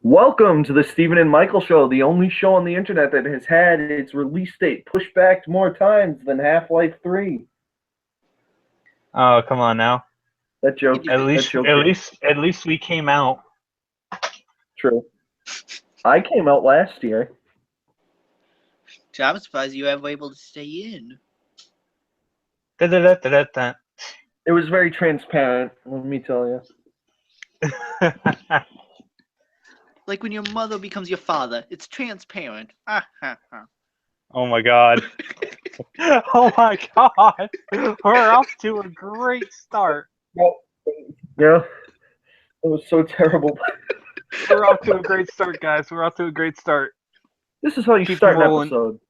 Welcome to the Stephen and Michael Show, the only show on the internet that has had its release date pushed back more times than Half-Life 3. Oh, come on now. That joke. At that least we came out. True. I came out last year. I'm surprised you were able to stay in. Da-da-da-da-da-da. It was very transparent, let me tell you. Like when your mother becomes your father, it's transparent. Oh my god. Oh my god. We're off to a great start. Yeah. It was so terrible. We're off to a great start, guys. We're off to a great start. This is how you Keep start an rolling. episode.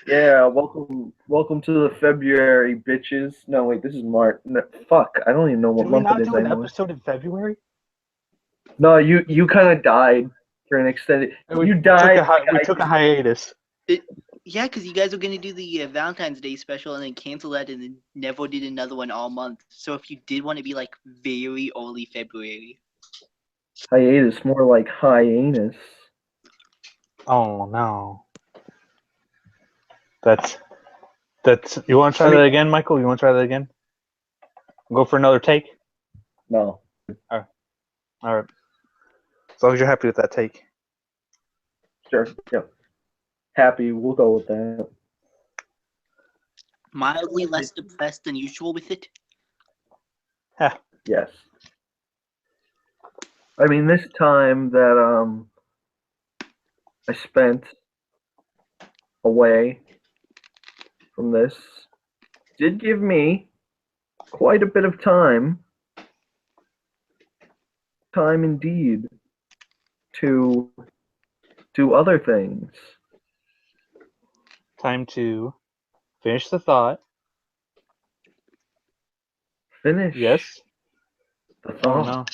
Yeah, welcome to the February, bitches. No, wait, this is March. No, fuck, I don't even know what Did we month not it is do an anymore. episode in February? No, you kind of died for an extended. You died. We took a hiatus. Yeah, because you guys were going to do the Valentine's Day special and then cancel that and then never did another one all month. So if you did want to be like very early February. Hiatus, more like hyenas. Oh no. That's. You want to try that again, Michael? You want to try that again? Go for another take? No. All right. As long as you're happy with that take. Sure. Yep. Happy. We'll go with that. Mildly less depressed than usual with it? Yes. I mean, this time that I spent away from this did give me quite a bit of time. Time indeed to do other things. Time to finish the thought. Finish. Yes. The thought. Oh no.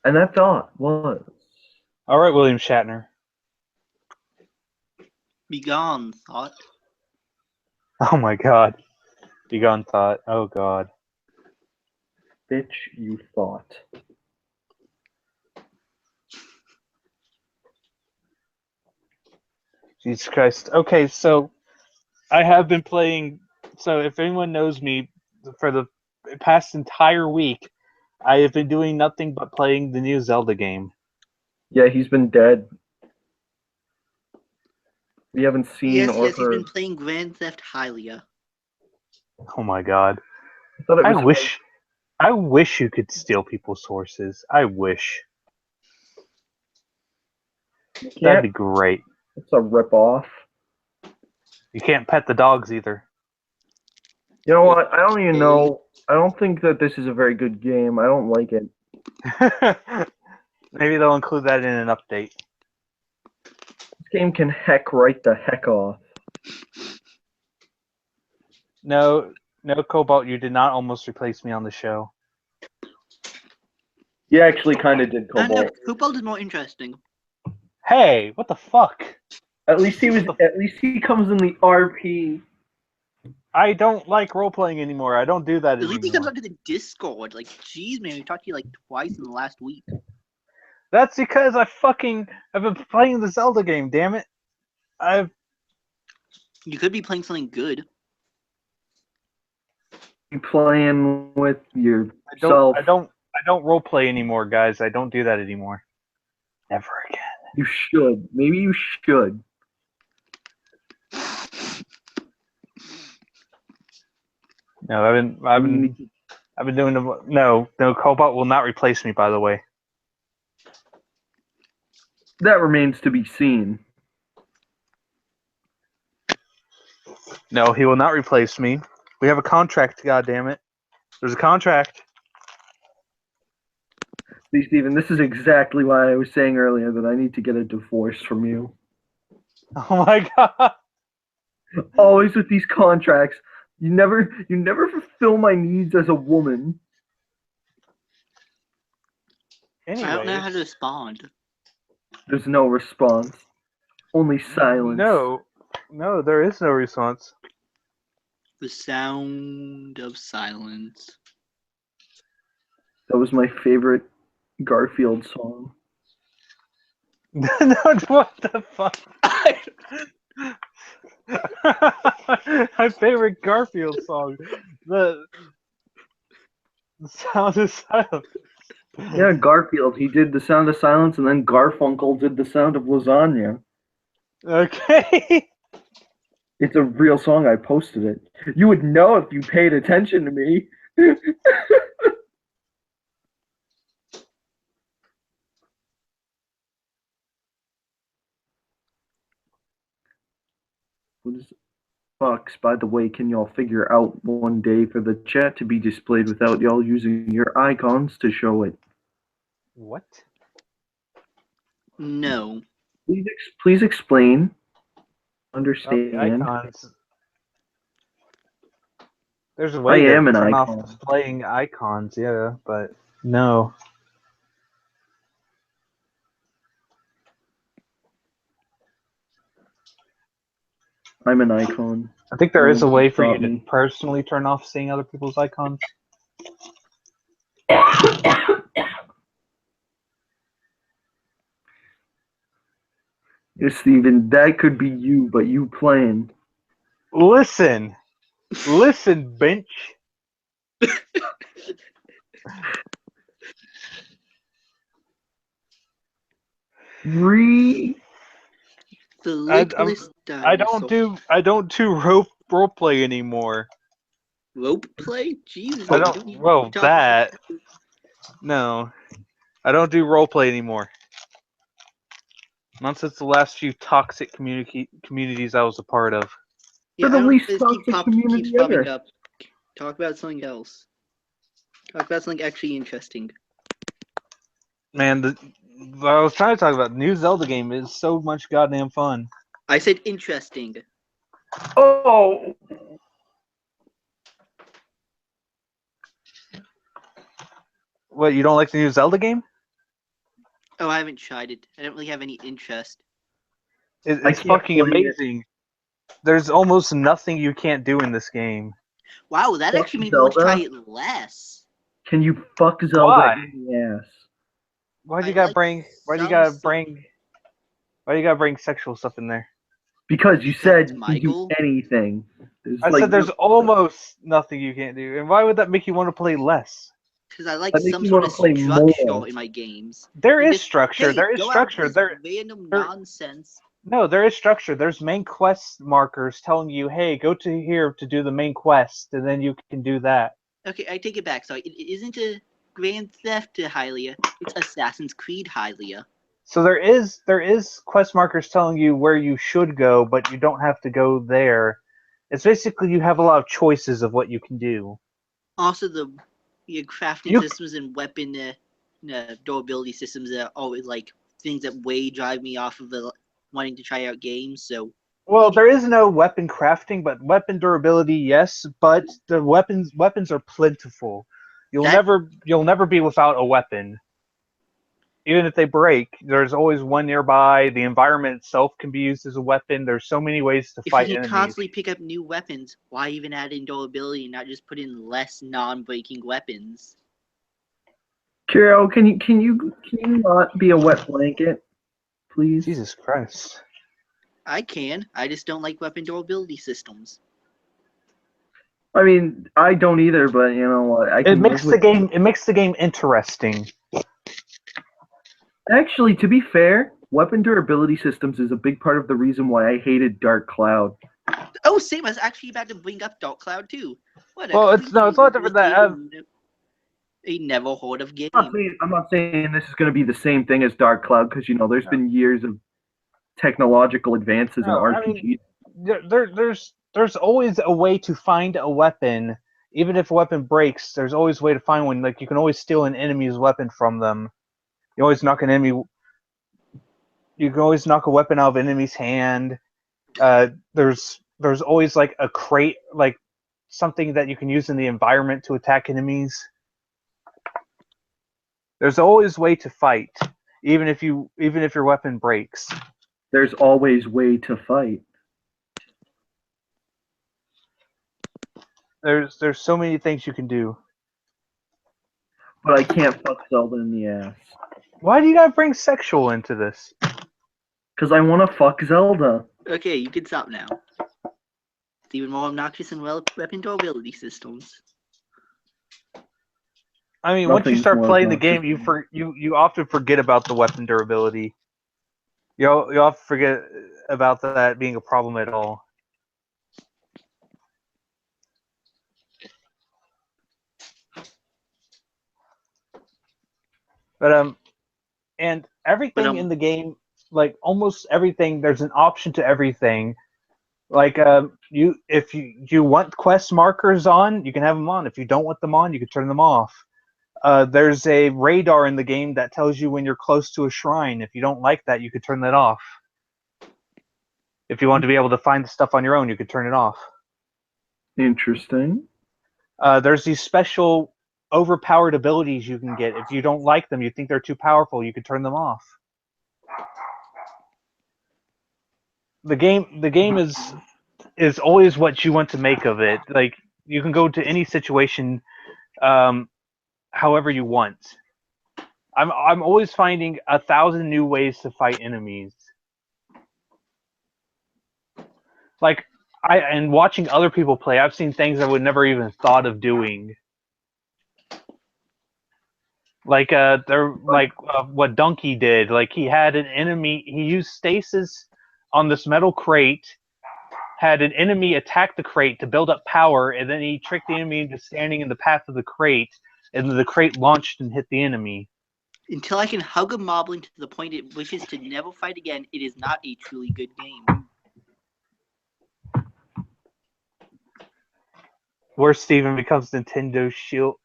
And that thought was. All right, William Shatner. Be gone, thought. Oh my god. Be gone, thought. Oh god. Bitch, you thought. Jesus Christ. Okay, so I have been playing. So if anyone knows me, for the past entire week, I have been doing nothing but playing the new Zelda game. Yeah, he's been dead. We haven't seen or Yes, he's been playing Grand Theft Hylia. Oh my god. I thought it I was wish you could steal people's horses. I wish. That'd be great. It's a rip-off. You can't pet the dogs either. You know what? I don't even know. I don't think that this is a very good game. I don't like it. Maybe they'll include that in an update. This game can heck right the heck off. No, Cobalt, you did not almost replace me on the show. You actually kind of did, No, Cobalt. Cobalt is more interesting. Hey, what the fuck? At least he comes in the RP. I don't like role-playing anymore. I don't do that anymore. At least he comes onto the Discord. Like, jeez, man, we talked to you like twice in the last week. That's because I've been playing the Zelda game, damn it. You could be playing something good. You playing with yourself. I don't role-play anymore, guys. I don't do that anymore. Never again. You should. Maybe you should. No, I've been doing the no. Cobalt will not replace me. By the way, that remains to be seen. No, he will not replace me. We have a contract. God damn it! There's a contract. See, Steven, this is exactly why I was saying earlier that I need to get a divorce from you. Oh my god! Always with these contracts. You never fulfill my needs as a woman. Anyways, I don't know how to respond. There's no response. Only silence. No, there is no response. The sound of silence. That was my favorite Garfield song. No, what the fuck? My favorite Garfield song. The Sound of Silence. Yeah, Garfield. He did the Sound of Silence, and then Garfunkel did the Sound of Lasagna. Okay. It's a real song. I posted it. You would know if you paid attention to me. What is Fox, by the way, can y'all figure out one day for the chat to be displayed without y'all using your icons to show it? What? No. Please explain. The Understand. icons. There's a I way to am an turn off icon. displaying icons, yeah, but no. I'm an icon. I think there No is a one way can for you stop to me. personally turn off seeing other people's icons. Yeah, Steven, that could be you, but you playing. Listen, bench. The I legless dinosaur. don't do role play anymore. Rope play? Jesus, I you don't. don't even Well, talk that no, I don't do role play anymore. Not since the last few toxic communities I was a part of. Yeah, For the I don't least this toxic community keeps popping ever. up. Talk about something else. Talk about something actually interesting. Man, I was trying to talk about the new Zelda game is so much goddamn fun. I said interesting. Oh! What, you don't like the new Zelda game? Oh, I haven't tried it. I don't really have any interest. It's can't fucking play it. amazing. There's almost nothing you can't do in this game. Wow, that Fuck actually made me want to try Zelda? it less. Can you fuck Zelda Why? in the ass? Why do you I gotta like bring? Why do you some gotta stuff. bring? Why do you gotta bring sexual stuff in there? Because you Because said it's you my can do goal. anything. I said there's almost nothing you can't do, and why would that make you want to play less? Because I like That makes some me sort want of to play structure more. in my games. There And is just, structure. hey, There is go out structure. this random There. nonsense. No, there is structure. There's main quest markers telling you, "Hey, go to here to do the main quest," and then you can do that. Okay, I take it back. Sorry, it isn't a Grand Theft Hylia. It's Assassin's Creed Hylia. So there is quest markers telling you where you should go, but you don't have to go there. It's basically you have a lot of choices of what you can do. Also, the crafting You systems and weapon durability systems are always like things that way drive me off of the wanting to try out games. So Well, there is no weapon crafting, but weapon durability, yes. But the weapons are plentiful. You'll that never be without a weapon. Even if they break, there's always one nearby. The environment itself can be used as a weapon. There's so many ways to if you fight can enemies. constantly pick up new weapons, why even add in durability and not just put in less non-breaking weapons? Kiro, can you not be a wet blanket, please? Jesus Christ. I can. I just don't like weapon durability systems. I mean, I don't either, but you know what? I It can live makes the with. game. It makes the game interesting. Actually, to be fair, weapon durability systems is a big part of the reason why I hated Dark Cloud. Oh, same. I was actually about to bring up Dark Cloud too. What a Well, it's a lot different than a never heard of game. I'm not saying this is going to be the same thing as Dark Cloud because you know there's been years of technological advances in no, I RPGs. mean, there's always a way to find a weapon. Even if a weapon breaks, there's always a way to find one. Like you can always steal an enemy's weapon from them. You always knock an enemy. You can always knock a weapon out of an enemy's hand. There's always like a crate, like something that you can use in the environment to attack enemies. There's always a way to fight, even if your weapon breaks. There's always way to fight. There's so many things you can do. but I can't fuck Zelda in the ass. Why do you gotta bring sexual into this? Because I want to fuck Zelda. Okay, you can stop now. It's even more obnoxious than weapon durability systems. I mean, once you Nothing's start more playing the obnoxious game, than you often forget about the weapon durability. You often forget about that being a problem at all. But and everything in the game, like almost everything, there's an option to everything. Like if you want quest markers on, you can have them on. If you don't want them on, you can turn them off. There's a radar in the game that tells you when you're close to a shrine. If you don't like that, you could turn that off. If you want to be able to find the stuff on your own, you could turn it off. Interesting. There's these special overpowered abilities you can get. If you don't like them, you think they're too powerful, you could turn them off. The game is always what you want to make of it. Like, you can go to any situation however you want. I'm always finding 1,000 new ways to fight enemies. Like, and watching other people play, I've seen things I would never even thought of doing. Like what Donkey did. Like, he had an enemy. He used stasis on this metal crate. Had an enemy attack the crate to build up power, and then he tricked the enemy into standing in the path of the crate, and the crate launched and hit the enemy. Until I can hug a moblin to the point it wishes to never fight again, it is not a truly good game. Where Steven becomes Nintendo Shield.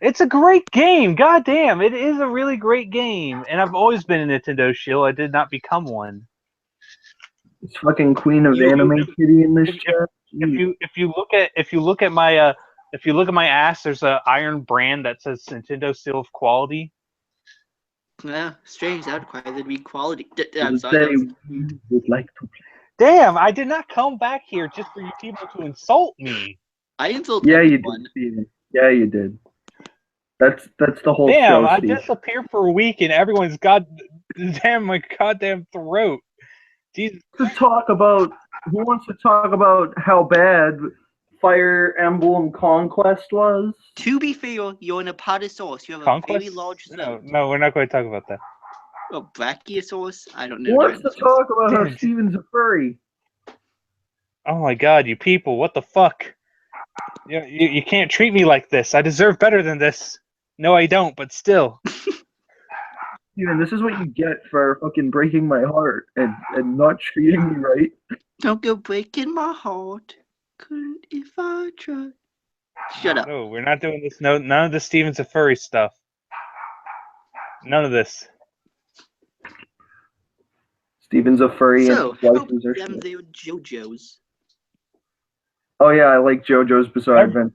It's a great game. God damn, it is a really great game. And I've always been a Nintendo Shield. I did not become one. It's fucking Queen of Anime Kitty in this chat. If you look at my ass, there's an iron brand that says Nintendo Seal of Quality. Yeah, strange. That requires there to be quality. I'm sorry. Would like to play. Damn, I did not come back here just for you people to insult me. I insult Yeah, you everyone. did, Steven. Yeah, you did. That's the whole Damn, show, I Steve. disappear for a week and everyone's my goddamn throat. Jesus. Who wants to talk about how bad Fire Emblem Conquest was? To be fair, you're an Apatosaurus. You have Conquest? a very large throat. No, we're not going to talk about that. Oh, Brachiosaurus? I don't know. Who wants to talk about how Damn. Steven's a furry? Oh my god, you people, what the fuck? You can't treat me like this. I deserve better than this. No, I don't, but still. Steven, this is what you get for fucking breaking my heart and not treating me right. Don't go breaking my heart. Couldn't if I tried. Shut up. No, we're not doing this. No, none of the Steven's a furry stuff. None of this. Steven's a furry So, and how wife is her them shit. there JoJo's? Oh yeah, I like JoJo's Bizarre Adventure.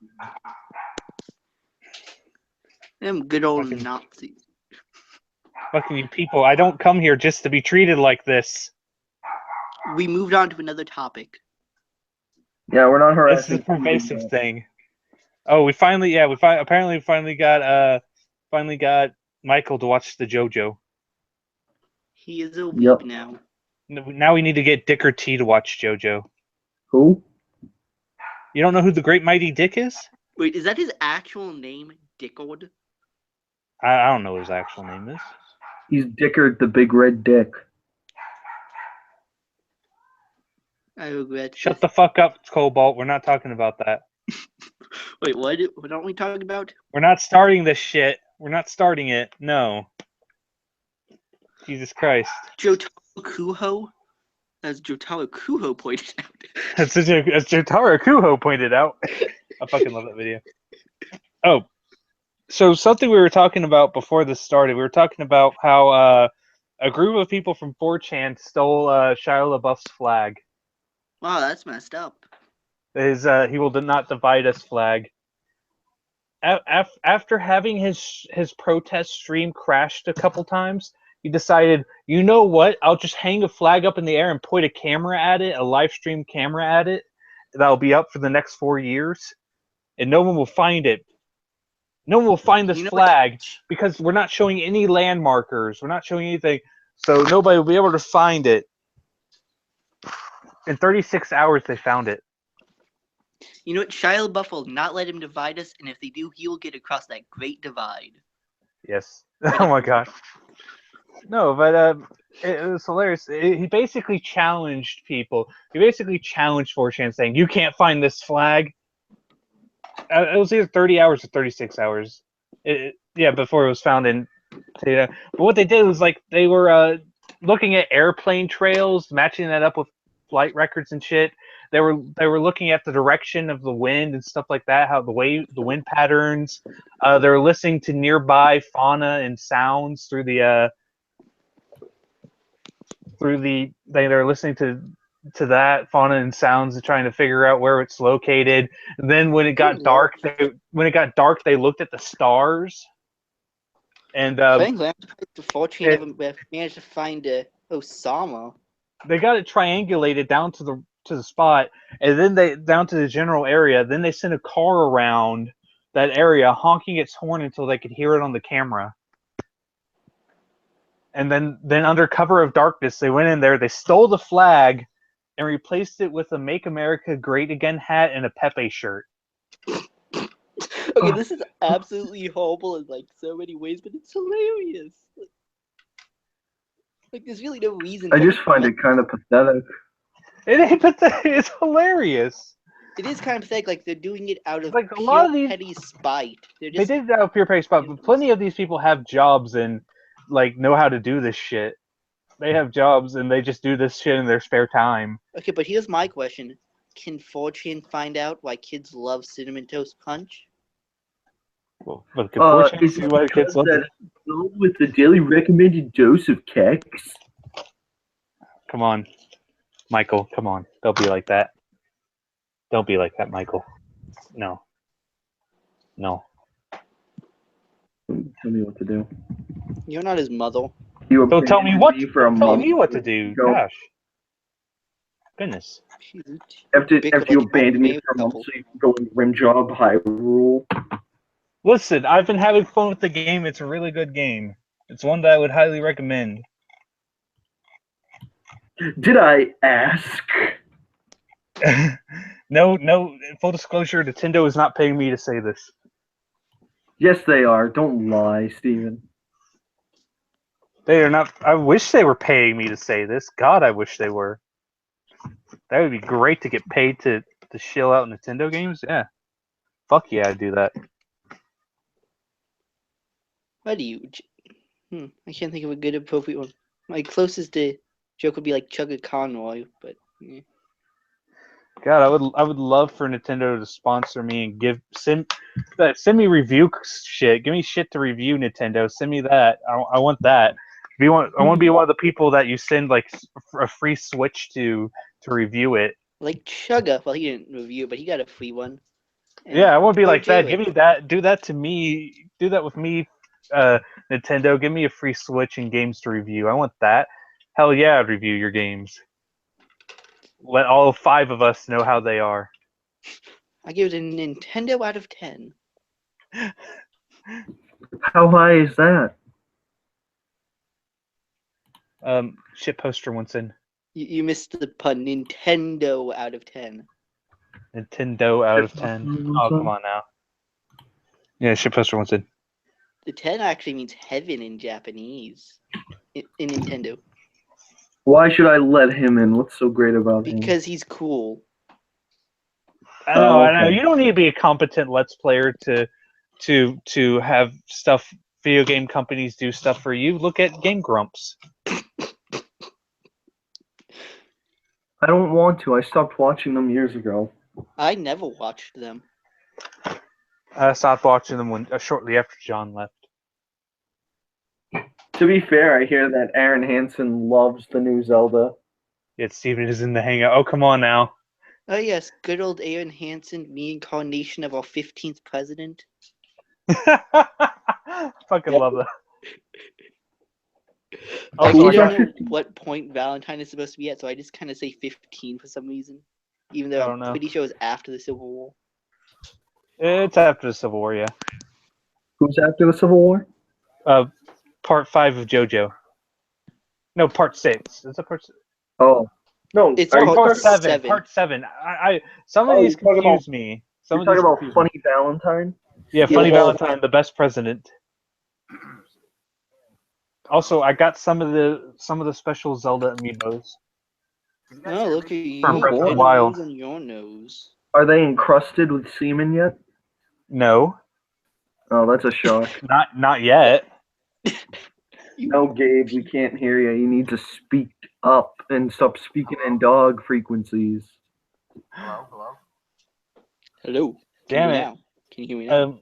Them good old Fucking- Nazis. Fucking you people, I don't come here just to be treated like this. We moved on to another topic. Yeah, we're not This harassing. is a pervasive thing. Oh, we finally got Michael to watch the JoJo. He is a weeb Yep. now. Now we need to get Dick or T to watch JoJo. Who? You don't know who the Great Mighty Dick is? Wait, is that his actual name, Dickord? I don't know what his actual name is. He's Dickard the Big Red Dick. I regret. Shut the fuck up, Cobalt. We're not talking about that. Wait, what? What aren't we talking about? We're not starting this shit. We're not starting it. No. Jesus Christ. Jotaro Kuho? As Jotaro Kuho pointed out. As Jotaro Kuho pointed out. I fucking love that video. Oh. So something we were talking about before this started, we were talking about how a group of people from 4chan stole Shia LaBeouf's flag. Wow, that's messed up. His he will not divide us flag. After having his protest stream crashed a couple times, he decided, you know what? I'll just hang a flag up in the air and point a camera at it, a live stream camera at it. That'll be up for the next 4 years, and no one will find it. No one will find this You know what? flag because we're not showing any land markers. We're not showing anything. So nobody will be able to find it. In 36 hours, they found it. You know what? Shia LaBeouf will not let him divide us, and if they do, he will get across that great divide. Yes. Oh my gosh. No, but it was hilarious. He basically challenged people. He basically challenged 4chan, saying, "You can't find this flag." It was either 30 hours or 36 hours. Yeah, before it was found in. But what they did was like they were looking at airplane trails, matching that up with flight records and shit. They were looking at the direction of the wind and stuff like that, how the wind patterns. They were listening to nearby fauna and sounds through the they're listening to that fauna and sounds and trying to figure out where it's located. And then when it got dark, they looked at the stars. And Frankly, I'm surprised the 4chan haven't managed to find Osama. they got it triangulated down to the spot, and then they down to the general area. Then they sent a car around that area, honking its horn until they could hear it on the camera. And then under cover of darkness, they went in there, they stole the flag, and replaced it with a "Make America Great Again" hat and a Pepe shirt. Okay, this is absolutely horrible in like so many ways, but it's hilarious. Like there's really no reason. I just find it kind of pathetic. It ain't pathetic. It's hilarious. It is kind of pathetic. Like they're doing it out of Like, a pure lot of these- petty spite. They did it out of pure pace, but plenty of these people have jobs and like know how to do this shit. They have jobs and they just do this shit in their spare time. Okay, but here's my question: can 4chan find out why kids love Cinnamon Toast Punch? Well, but can 4chan Is see it why because kids love that it? it's filled with the daily recommended dose of kex? Come on, Michael. Come on. Don't be like that. Don't be like that, Michael. No. No. Tell me what to do. You're not his mother. You Don't tell me abandoned what. me for a Don't tell month me what to do. ago. Gosh. Goodness. After Big you like abandoned me married for a month couple. so you can go and rim job Hyrule. Listen, I've been having fun with the game. It's a really good game. It's one that I would highly recommend. Did I ask? No, full disclosure, Nintendo is not paying me to say this. Yes, they are. Don't lie, Steven. They are not. I wish they were paying me to say this. God, I wish they were. That would be great to get paid to shill out Nintendo games. Yeah. Fuck yeah, I'd do that. Why do you? I can't think of a good appropriate one. My closest to joke would be like Chugga Conroy, but God, I would love for Nintendo to sponsor me and send me review shit. Give me shit to review, Nintendo. Send me that. I want that. I want to be one of the people that you send like a free Switch to review it. like Chugga. Well, he didn't review it, but he got a free one. And Yeah, I want to be like that. Jared. Give me that. Do that to me. Do that with me, Nintendo. Give me a free Switch and games to review. I want that. Hell yeah, I'd review your games. Let all 5 of us know how they are. I give it a Nintendo out of 10. How high is that? Shit poster once in. You missed the pun. Nintendo out of 10. Nintendo out of 10. Oh, come on now. Yeah, shit poster once in. The 10 actually means heaven in Japanese. In Nintendo. Why should I let him in? What's so great about him? Because he's cool. I know. Okay. You don't need to be a competent Let's Player to have stuff. Video game companies do stuff for you. Look at Game Grumps. I don't want to. I stopped watching them years ago. I never watched them. I stopped watching them shortly after John left. To be fair, I hear that Aaron Hansen loves the new Zelda. Yet Steven is in the hangout. Oh, come on now. Oh yes, good old Aaron Hansen, reincarnation of our 15th president. Fucking love that. I Who don't was that? know what point Valentine is supposed to be at, so I just kind of say 15 for some reason. Even though I don't know. I'm pretty sure it's after the Civil War. It's after the Civil War, yeah. Who's after the Civil War? Part 5 of JoJo. No, part 6. Is it part 6? Oh. No, It's are you part talking about, 7. Part 7. Some of Oh, these you're talking confuse about- me. you're talking about Funny Valentine? Yeah, Funny Yeah. Valentine, the best president. Also, I got some of the special Zelda amiibos. Oh, look at you. From Breath of the Getting Wild. those on your nose. Are they encrusted with semen yet? No, Oh, that's a shock. not yet. No, Gabe, we can't hear you. You need to speak up and stop speaking in dog frequencies. Hello. Damn it. Can you hear me now?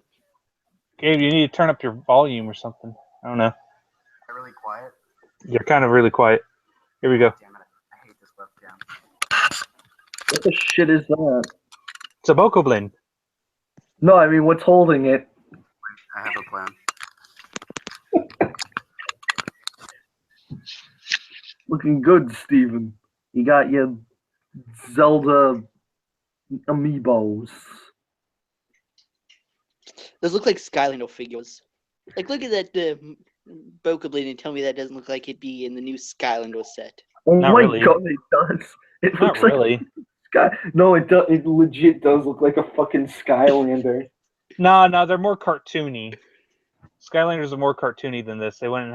Gabe, you need to turn up your volume or something. I don't know. Really quiet. You're kind of really quiet. Here we go. Damn it! I hate this webcam. What the shit is that? It's a Bokoblin. No, I mean, what's holding it? I have a plan. Looking good, Steven. You got your Zelda amiibos. Those look like Skylander figures. Like, look at that Boca Blade and tell me that doesn't look like it'd be in the new Skylander set. Oh Not my really. god, it does. It Not looks really. like Sky. No, it does. It legit does look like a fucking Skylander. No, they're more cartoony. Skylanders are more cartoony than this. They wouldn't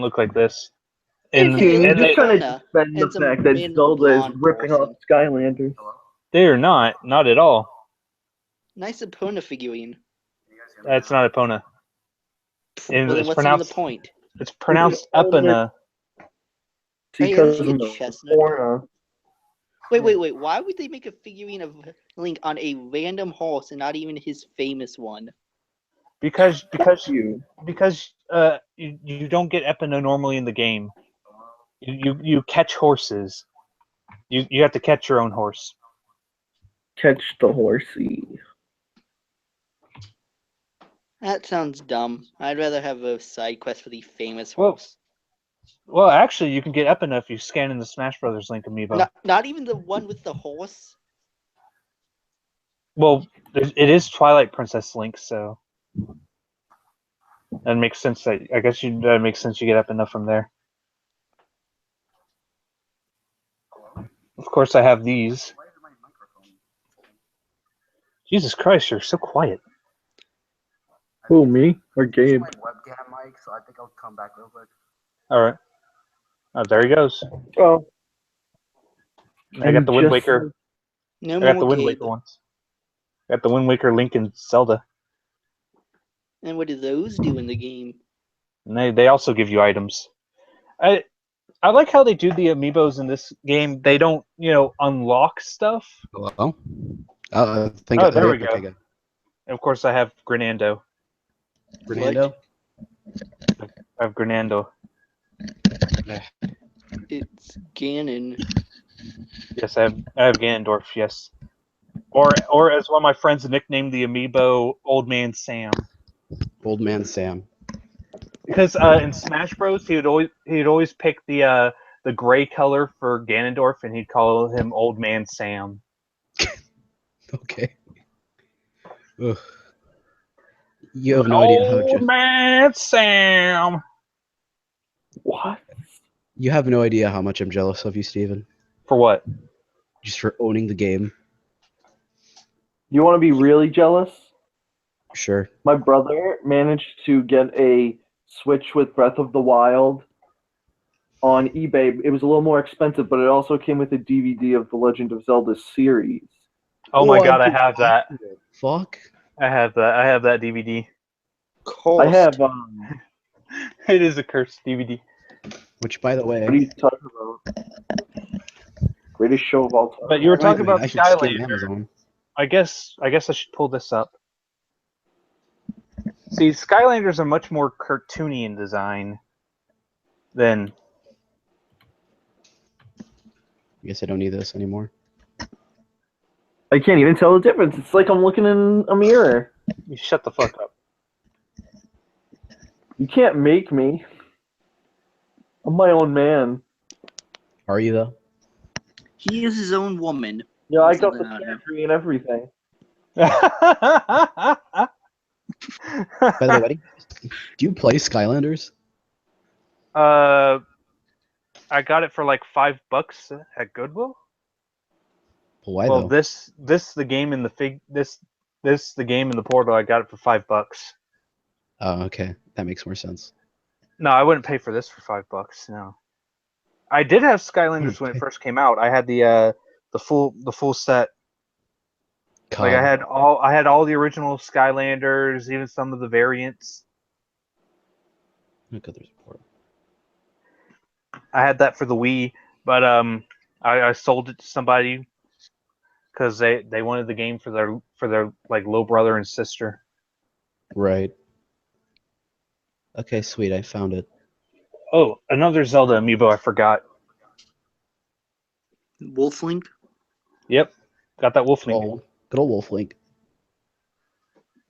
look like this. It's Okay, you're and just they- trying to defend the and some fact that random Zelda is blonde ripping off person. Skylanders. Hello? They are not at all. Nice Epona figurine. Can you guys hear me That's now? not Epona. And Well, then it's what's even the pronounced point? it's pronounced It's only- Epona. Hey, Because isn't of she a the chestnut? Flora. Wait. Why would they make a figurine of Link on a random horse and not even his famous one? Because You. you don't get Epona normally in the game. You catch horses. You have to catch your own horse. Catch the horsey. That sounds dumb. I'd rather have a side quest for the famous Well, horse. Well, actually, you can get Epona if you scan in the Smash Brothers Link amiibo. Not even the one with the horse. Well, it is Twilight Princess Link, so that makes sense. That makes sense. You get Epona from there. Of course, I have these. Why is my microphone? Jesus Christ, you're so quiet. Who, me or This is Gabe? my webcam mic, so I think I'll come back real quick. All right. Oh, there he goes. Oh, I got the Wind Waker. No I got the more Wind Gabe. Waker ones. I got the Wind Waker, Link, and Zelda. And what do those do in the game? And they also give you items. I like how they do the amiibos in this game. They don't, unlock stuff. Hello? I think Oh, there we go. okay, good. And of course, I have Grenando. Fernando? I have Grenando. It's Ganon. Yes, I have Ganondorf. Yes, or as one of my friends nicknamed the amiibo, Old Man Sam, Old Man Sam. because in Smash Bros. he'd always pick the gray color for Ganondorf, and he'd call him Old Man Sam. Okay. Ugh. You have no idea how Old Man Sam. what? you have no idea how much I'm jealous of you, Steven. For what? Just for owning the game. You want to be really jealous? Sure. My brother managed to get a Switch with Breath of the Wild on eBay. It was a little more expensive, but it also came with a DVD of the Legend of Zelda series. Oh my What God, I the have that. Fuck. I have that DVD. Cost. I have. It is a cursed DVD. Which, by the way, What are you talking about? Greatest show of all time. But you were talking wait, about I should scan Skylander. Amazon. I guess I should pull this up. See, Skylanders are much more cartoony in design than. I guess I don't need this anymore. I can't even tell the difference. It's like I'm looking in a mirror. You shut the fuck up. You can't make me. I'm my own man. Are you, though? He is his own woman. Yeah, I got Something the like that. surgery and everything. By the way, Wedding, do you play Skylanders? I got it for like $5 at Goodwill. Why Well, though? this the game in the the game in the portal. I got it for $5. Oh, okay, that makes more sense. No, I wouldn't pay for this for $5. No, I did have Skylanders when it Okay. first came out. I had the full set. Like God. I had all the original Skylanders, even some of the variants. Oh, God, there's a portal. I had that for the Wii, but I sold it to somebody because they wanted the game for their like little brother and sister. Right. Okay, sweet. I found it. Oh, another Zelda amiibo I forgot. Wolf Link. Yep, got that Wolf Link. Oh, good old Wolf Link.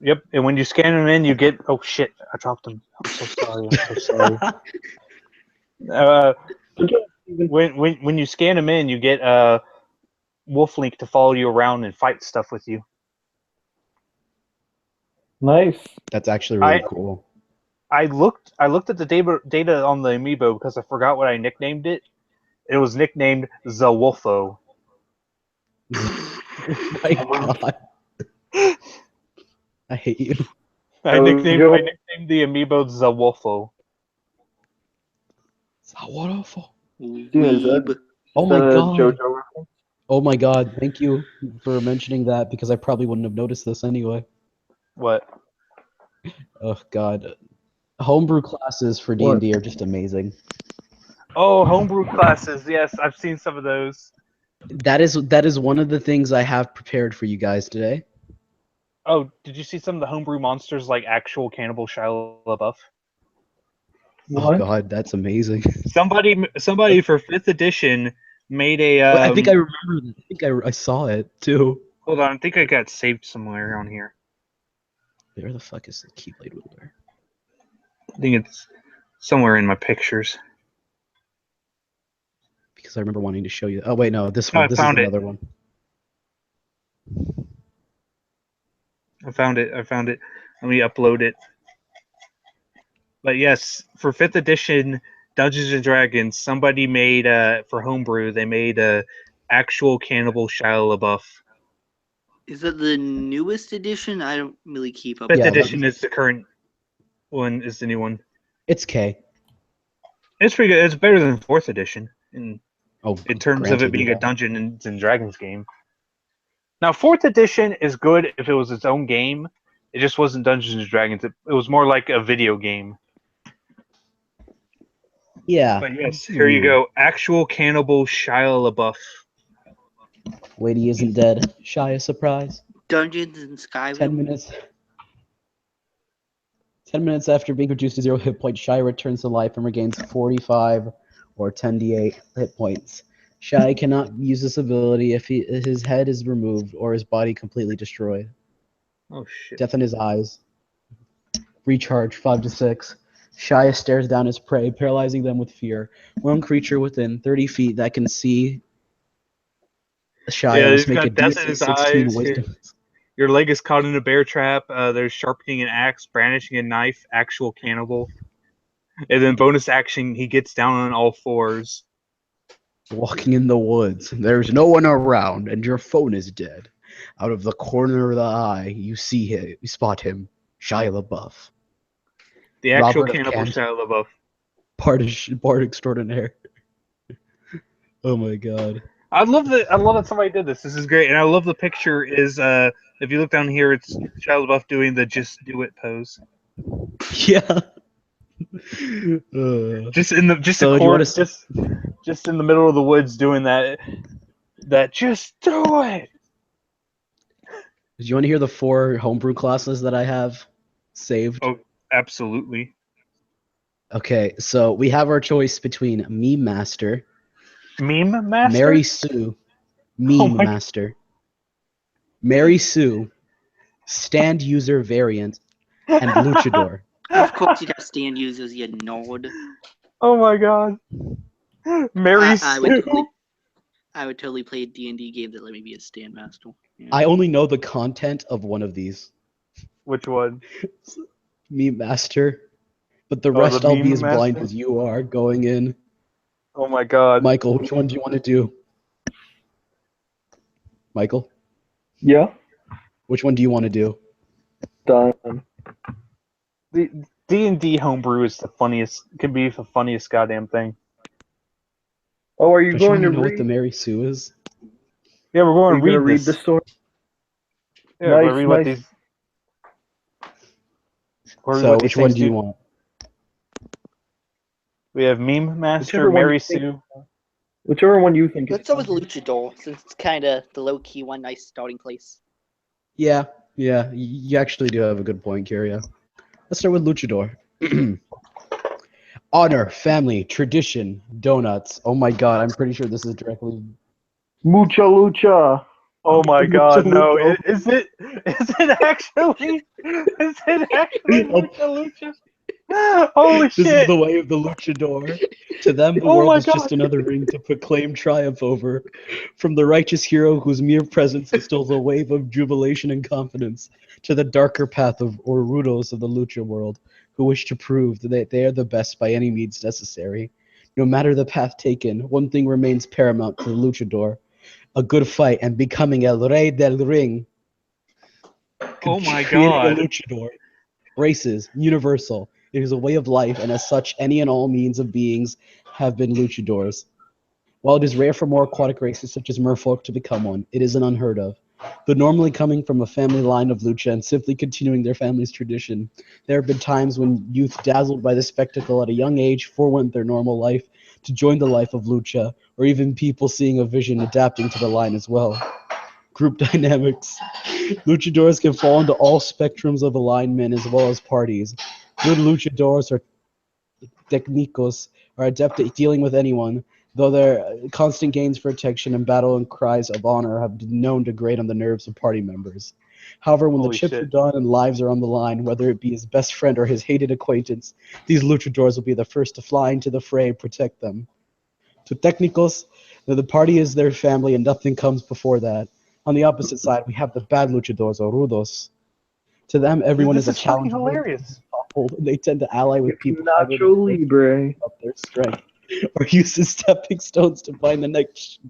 Yep, and when you scan them in, you get. Oh shit! I dropped them. I'm so sorry. I'm so sorry. When you scan them in, you get Wolf Link to follow you around and fight stuff with you. Nice. That's actually really cool. I looked at the data on the amiibo because I forgot what I nicknamed it. It was nicknamed the Wolfo. My God. I hate you. I nicknamed the amiibo the Wolfo. It's a waterfall. Is that- Weeb. Oh Is my that a God. JoJo reference? Oh my God. Thank you for mentioning that because I probably wouldn't have noticed this anyway. What? Oh God. Homebrew classes for What? D&D are just amazing. Oh, homebrew classes. Yes, I've seen some of those. That is one of the things I have prepared for you guys today. Oh, did you see some of the homebrew monsters like actual Cannibal Shia LaBeouf? Oh What? God, that's amazing. Somebody for 5th edition made a. I think I remember that. I think I saw it too. Hold on, I think I got saved somewhere on here. Where the fuck is the Keyblade wielder? I think it's somewhere in my pictures. Because I remember wanting to show you. Oh wait, no, this Oh, one. I This is found it. another one. I found it. Let me upload it. But yes, for 5th edition Dungeons and Dragons, somebody made for homebrew. They made a actual Cannibal Shia LaBeouf. Is that the newest edition? I don't really keep up. 5th with Yeah, that. edition is the current one. Is the new one. It's K. It's pretty good. It's better than 4th edition in terms of it granted, being yeah. a Dungeons and Dragons game. Now, 4th edition is good if it was its own game. It just wasn't Dungeons and Dragons. It was more like a video game. Yeah. But yes, here you go. Actual Cannibal Shia LaBeouf. Wait, he isn't dead. Shy a surprise. Dungeons and Skyrim. 10 minutes. 10 minutes after being reduced to 0 hit points, Shy returns to life and regains 45 or 10d8 hit points. Shy cannot use this ability if his head is removed or his body completely destroyed. Oh shit. Death in his eyes. Recharge 5 to 6. Shia stares down his prey, paralyzing them with fear. One creature within 30 feet that can see Shia Yeah, must he's make a got death in DC his 16 eyes. wisdom. Your leg is caught in a bear trap. There's sharpening an axe, brandishing a knife, actual cannibal. And then bonus action, he gets down on all fours. Walking in the woods, there's no one around, and your phone is dead. Out of the corner of the eye, you see him, you spot him, Shia LaBeouf, The actual Robert of Cannibal Kent. Shia LaBeouf. Bard extraordinaire. Oh my god. I love that somebody did this. This is great, and I love the picture. Is if you look down here, it's Shia LaBeouf doing the "Just Do It" pose. Yeah. Just in the So do you wanna just in the middle of the woods doing that. That just do it. Do you want to hear the 4 homebrew classes that I have saved? Oh, absolutely. Okay, so we have our choice between Meme Master, Meme Master. Mary Sue, Meme Oh my- Master, Mary Sue, Stand User Variant, and Luchador. Of course, you'd have stand users, you nerd. Oh my god. Mary Sue. I would totally play a D&D game that let me be a stand master. Yeah. I only know the content of one of these. Which one? Meme Master. But the Oh, rest the I'll be Meme as blind Master? as you are going in. Oh my god. Michael, which one do you want to do? Michael, Yeah. which one do you want to do? Done. The D&D homebrew is the funniest. Can be the funniest goddamn thing. Oh, are you Don't you going want to to know what the read? Mary Sue is? Yeah, we're Are going you to going to read read the this. story? Yeah, we're Nice, gonna read what nice. these. We're gonna read So, what these which one things do you do. want? We have Meme Master, Whichever one Mary you think- Sue. Whichever one you think. Let's start with Luchador, since it's kind of the low-key one, nice starting place. Yeah, you actually do have a good point, Kyria. Let's start with Luchador. Honor, family, tradition, donuts. Oh my god, I'm pretty sure this is directly. Mucha lucha. Oh my god, no! Lucha. Is it? Is it actually? Is it actually Lucha Lucha? Holy This is shit! the way of the luchador. To them, the Oh world my is just God. another ring to proclaim triumph over. From the righteous hero whose mere presence instills a wave of jubilation and confidence, to the darker path of Orudos of the lucha world, who wish to prove that they are the best by any means necessary. No matter the path taken, one thing remains paramount to the luchador: a good fight and becoming el rey del ring. Oh my Creating a god! luchador. Races, universal. It is a way of life, and as such, any and all means of beings have been luchadors. While it is rare for more aquatic races such as merfolk to become one, it isn't unheard of. Though normally coming from a family line of lucha and simply continuing their family's tradition, there have been times when youth dazzled by the spectacle at a young age forewent their normal life to join the life of lucha, or even people seeing a vision adapting to the line as well. Group dynamics. Luchadors can fall into all spectrums of alignment as well as parties. Good luchadors or technicos are adept at dealing with anyone, though their constant gains for protection and battle and cries of honor have been known to grate on the nerves of party members. However, when Holy the chips shit. are done and lives are on the line, whether it be his best friend or his hated acquaintance, these luchadors will be the first to fly into the fray and protect them. To technicos, the party is their family and nothing comes before that. On the opposite side, we have the bad luchadors or rudos. To them, everyone This is a is fucking challenger. hilarious. And they tend to ally with people heavily Nacho Libre. up their strength, or use as stepping stones to find the next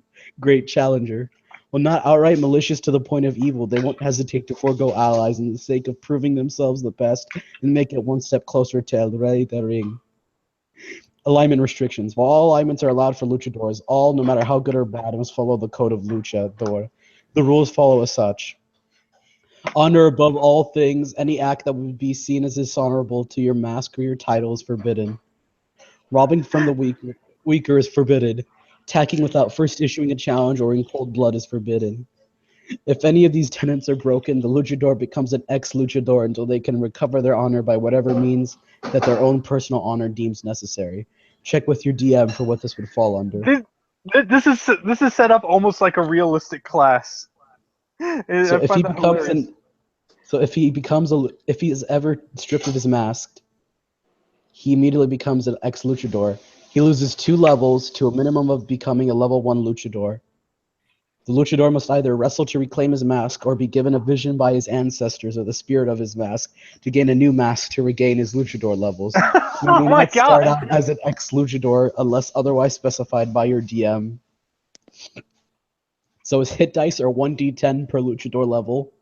great challenger. While not outright malicious to the point of evil, they won't hesitate to forego allies in the sake of proving themselves the best and make it one step closer to El Rey del Ring. Alignment restrictions. While all alignments are allowed for luchadors, all, no matter how good or bad, must follow the code of luchador. The rules follow as such. Honor above all things. Any act that would be seen as dishonorable to your mask or your title is forbidden. Robbing from the weaker is forbidden. Attacking without first issuing a challenge or in cold blood is forbidden. If any of these tenets are broken, the luchador becomes an ex-luchador until they can recover their honor by whatever means that their own personal honor deems necessary. Check with your DM for what this would fall under. This is set up almost like a realistic class. So I if he find that becomes hilarious. if he is ever stripped of his mask, he immediately becomes an ex-luchador. He loses 2 levels to a minimum of becoming a level 1 luchador. The luchador must either wrestle to reclaim his mask or be given a vision by his ancestors or the spirit of his mask to gain a new mask to regain his luchador levels. You Oh may my not start god! out as an ex-luchador unless otherwise specified by your DM. So his hit dice are 1d10 per luchador level.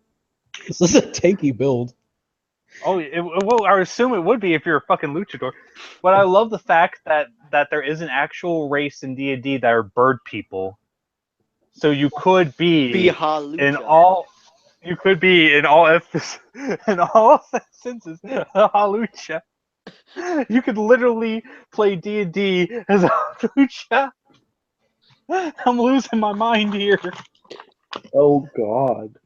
This is a tanky build. Oh, well, I assume it would be if you're a fucking luchador. But I love the fact that there is an actual race in D&D that are bird people. So you could be in all. You could be in all in all senses a halucha. You could literally play D&D as a halucha. I'm losing my mind here. Oh God.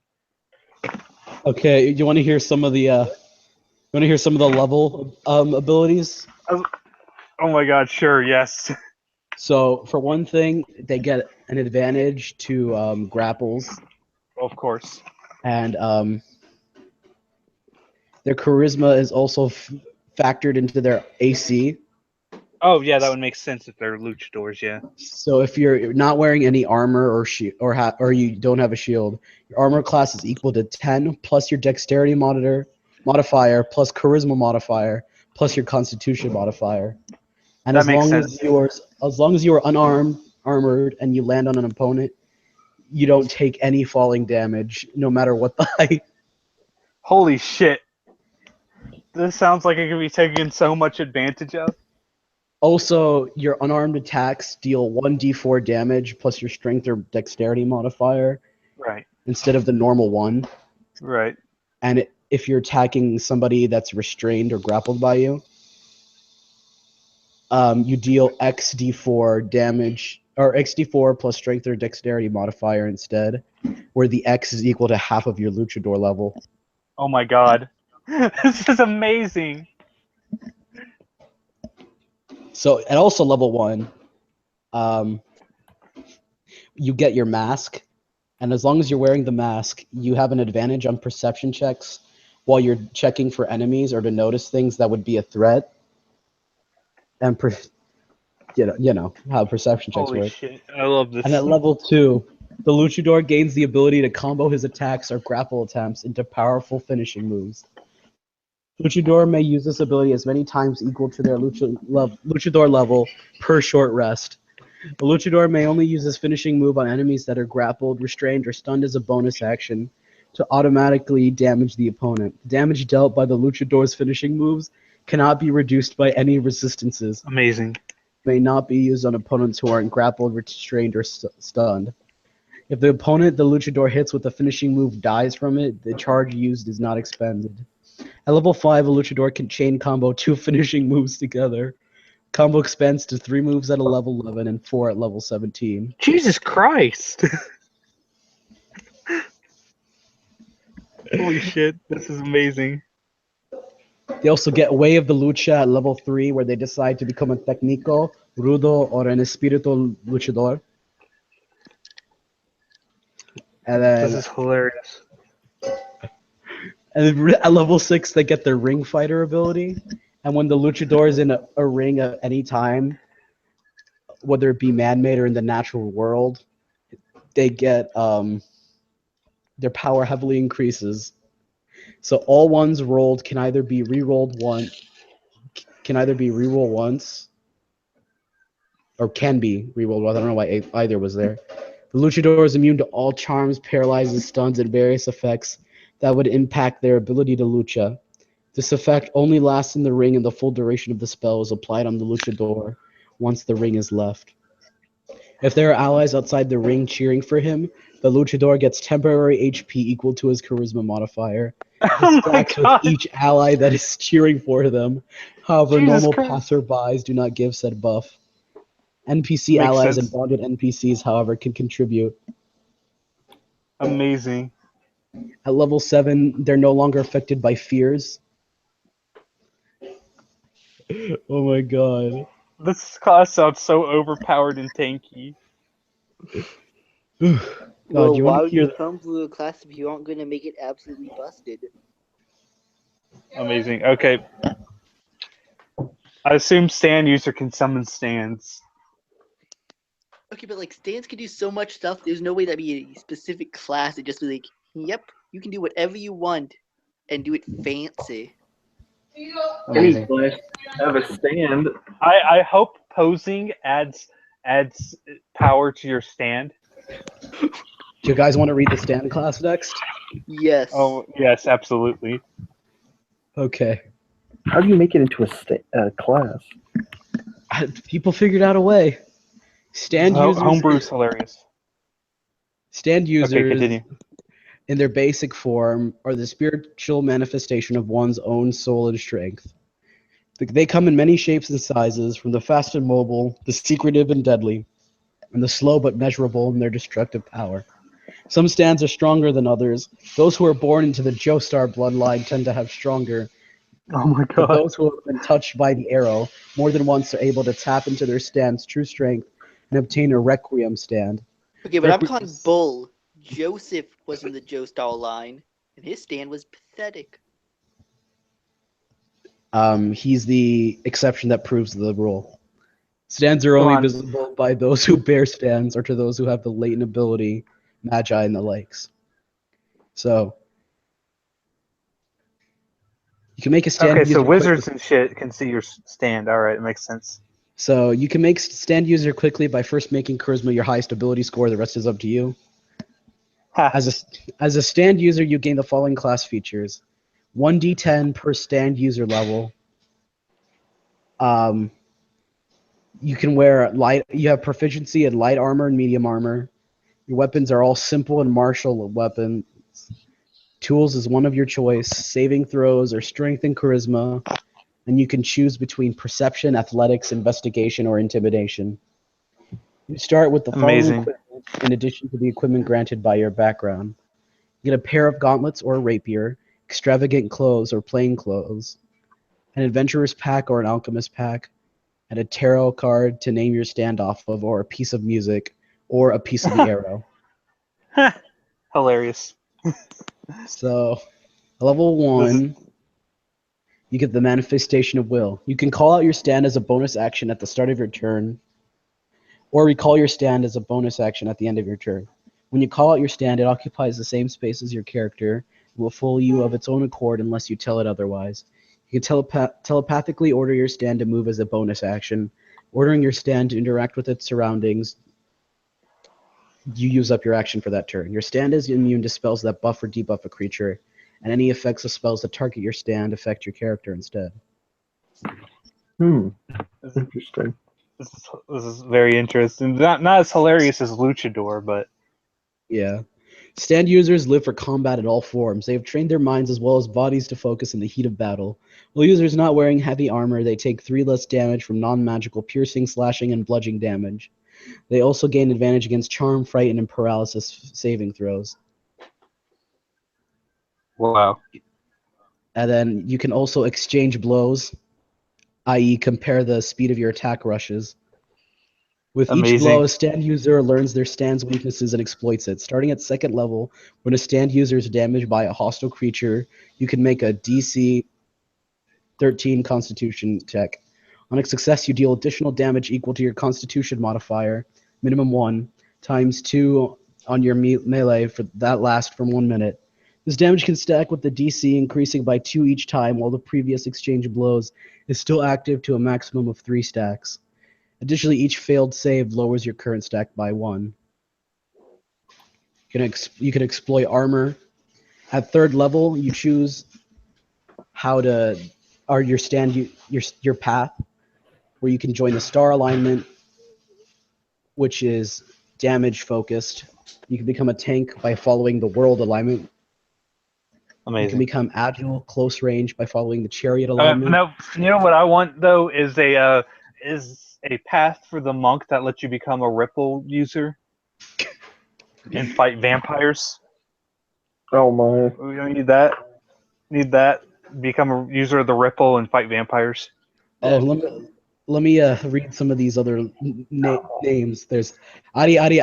Okay, you want to hear some of the level abilities? Oh my god, sure, yes. So for one thing, they get an advantage to grapples, Of course. and their charisma is also factored into their AC. Oh yeah, that would make sense if they're luchadors, yeah. So if you're not wearing any armor or you don't have a shield, your armor class is equal to 10 plus your dexterity modifier modifier plus charisma modifier plus your constitution modifier. And That as makes long sense. as long as you are unarmed, armored, and you land on an opponent, you don't take any falling damage, no matter what the height. Holy shit. This sounds like it could be taken so much advantage of. Also, your unarmed attacks deal 1d4 damage plus your strength or dexterity modifier Right. instead of the normal one. Right. And if you're attacking somebody that's restrained or grappled by you, you deal xd4 damage, or xd4 plus strength or dexterity modifier instead, where the x is equal to half of your luchador level. Oh my god. This is amazing. So, and also level 1, you get your mask, and as long as you're wearing the mask, you have an advantage on perception checks while you're checking for enemies or to notice things that would be a threat. And you know how perception checks Holy work. shit. I love this. And at level 2, the luchador gains the ability to combo his attacks or grapple attempts into powerful finishing moves. Luchador may use this ability as many times equal to their luchador level per short rest. The luchador may only use this finishing move on enemies that are grappled, restrained, or stunned as a bonus action to automatically damage the opponent. Damage dealt by the luchador's finishing moves cannot be reduced by any resistances. Amazing. May not be used on opponents who aren't grappled, restrained, or stunned. If the opponent the luchador hits with a finishing move dies from it, the charge used is not expended. At level 5, a luchador can chain combo 2 finishing moves together. Combo expands to 3 moves at a level 11 and 4 at level 17. Jesus Christ. Holy shit. This is amazing. They also get Way of the Lucha at level 3, where they decide to become a Técnico, Rudo, or an Espíritu Luchador. And This then is hilarious. at level 6, they get their Ring Fighter ability. And when the Luchador is in a ring at any time, whether it be man-made or in the natural world, they get their power heavily increases. So all ones rolled can either be re-rolled once, or can be re-rolled. I don't know why either was there. The luchador is immune to all charms, paralyzes, stuns, and various effects that would impact their ability to lucha. This effect only lasts in the ring, and the full duration of the spell is applied on the luchador once the ring is left. If there are allies outside the ring cheering for him, the luchador gets temporary HP equal to his charisma modifier. Oh This my stacks with god. each ally that is cheering for them. However, Jesus normal Christ. passerbys do not give said buff. NPC Makes allies sense. and bonded NPCs, however, can contribute. Amazing. At level 7, they're no longer affected by fears. Oh my god. This class sounds so overpowered and tanky. God, Well, you why want would to hear you come to a class if you aren't going to make it absolutely busted? Amazing. Okay. I assume stand user can summon stands. Okay, but like stands can do so much stuff. There's no way that'd be a specific class. It'd just be like, yep, you can do whatever you want and do it fancy. Any Amazing. class have a stand. I hope posing adds power to your stand. Do you guys want to read the stand class next? Yes. Oh yes, absolutely. Okay. How do you make it into a class? People figured out a way. Stand Homebrew's hilarious. Stand Okay, users continue. in their basic form are the spiritual manifestation of one's own soul and strength. They come in many shapes and sizes, from the fast and mobile, the secretive and deadly, and the slow but measurable in their destructive power. Some stands are stronger than others. Those who are born into the Joestar bloodline tend to have stronger, Oh my but god. those who have been touched by the arrow more than once are able to tap into their stand's true strength and obtain a Requiem stand. Okay, but I'm Requiem- calling bull. Joseph was in the Joestar line, and his stand was pathetic. He's the exception that proves the rule. Stands are Come only on. visible by those who bear stands or to those who have the latent ability, magi, and the likes. So, You can make a stand Okay, so user wizards quickly. and shit can see your stand. All right, it makes sense. So you can make stand user quickly by first making charisma your highest ability score. The rest is up to you. Ha. As a stand user, you gain the following class features: 1d10 per stand user level. You can wear light. You have proficiency in light armor and medium armor. Your weapons are all simple and martial weapons. Tools is one of your choice. Saving throws are strength and charisma, and you can choose between perception, athletics, investigation, or intimidation. You start with the following Amazing. equipment in addition to the equipment granted by your background. You get a pair of gauntlets or rapier, extravagant clothes or plain clothes, an adventurer's pack or an alchemist pack, and a tarot card to name your stand off of, or a piece of music, or a piece of the arrow. Hilarious. So, level This is 1, you get the Manifestation of Will. You can call out your stand as a bonus action at the start of your turn, or recall your stand as a bonus action at the end of your turn. When you call out your stand, it occupies the same space as your character and will follow you of its own accord unless you tell it otherwise. You can telepathically order your stand to move as a bonus action. Ordering your stand to interact with its surroundings, you use up your action for that turn. Your stand is immune to spells that buff or debuff a creature, and any effects of spells that target your stand affect your character instead. Interesting. this is very interesting. Not as hilarious as Luchador, but Yeah. Stand users live for combat in all forms. They have trained their minds as well as bodies to focus in the heat of battle. While users not wearing heavy armor, they take 3 less damage from non-magical piercing, slashing, and bludgeoning damage. They also gain advantage against charm, frighten, and paralysis saving throws. wow. And then you can also exchange blows, i.e. compare the speed of your attack rushes. With each Amazing. blow, a stand user learns their stand's weaknesses and exploits it. Starting at second level, when a stand user is damaged by a hostile creature, you can make a DC 13 Constitution check. On a success, you deal additional damage equal to your Constitution modifier, minimum 1, times 2 on your melee for that lasts from 1 minute. This damage can stack with the DC increasing by 2 each time, while the previous exchange of blows is still active to a maximum of 3 stacks. Additionally, each failed save lowers your current stack by 1. You can exploit armor. At third level, you choose how to or your stand your path, where you can join the star alignment, which is damage focused. You can become a tank by following the world alignment. You can Amazing. become agile, close range by following the chariot alignment. No, you know what I want though is a path for the monk that lets you become a ripple user and fight vampires. Oh my. We don't need that. Need that. Become a user of the ripple and fight vampires. Oh, let me read some of these other names. There's Ari out of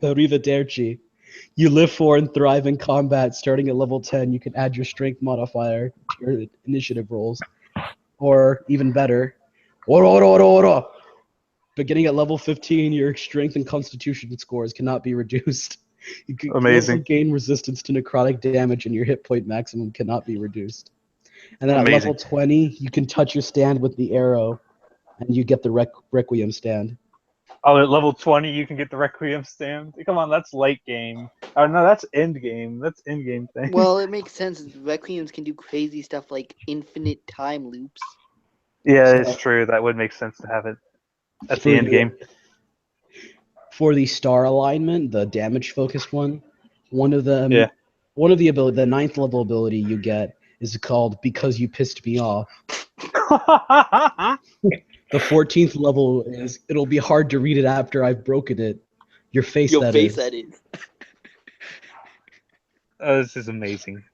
Arrivederci. You live for and thrive in combat. Starting at level 10, you can add your strength modifier to your initiative rolls. Or, even better, ora, ora, ora, ora. Beginning at level 15, your strength and constitution scores cannot be reduced. You can also Amazing. gain resistance to necrotic damage, and your hit point maximum cannot be reduced. And then at Amazing. level 20, you can touch your stand with the arrow, and you get the Requiem stand. Oh, at level 20, you can get the Requiem stand. Come on, that's late game. Oh no, that's end game. That's end game thing. Well, it makes sense. Requiems can do crazy stuff like infinite time loops. yeah, it's true. That would make sense to have it at the end game. For the star alignment, the damage focused one, one of the ability, the 9th level ability you get is called Because You Pissed Me Off. The 14th level is It'll Be Hard to Read It After I've Broken It. Your face, that is. This is amazing.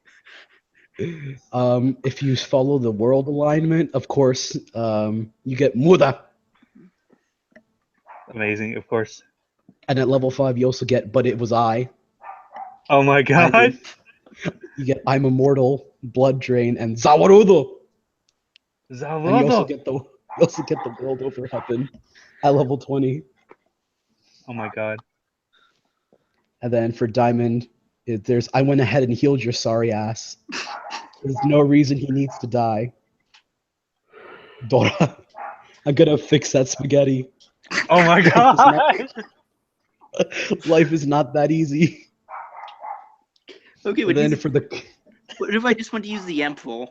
If you follow the world alignment, of course, you get Muda. Amazing, of course. And at level 5, you also get But It Was I. Oh my god. You get I'm Immortal, Blood Drain, and Zawarudo. And you also get the world over weapon at level 20. Oh my god. And then for Diamond, there's I Went Ahead and Healed Your Sorry Ass. There's no reason he needs to die. Dora, I'm gonna fix that spaghetti. Oh my god! Life is not that easy. Okay, And but then for the what if I just want to use the Emperor?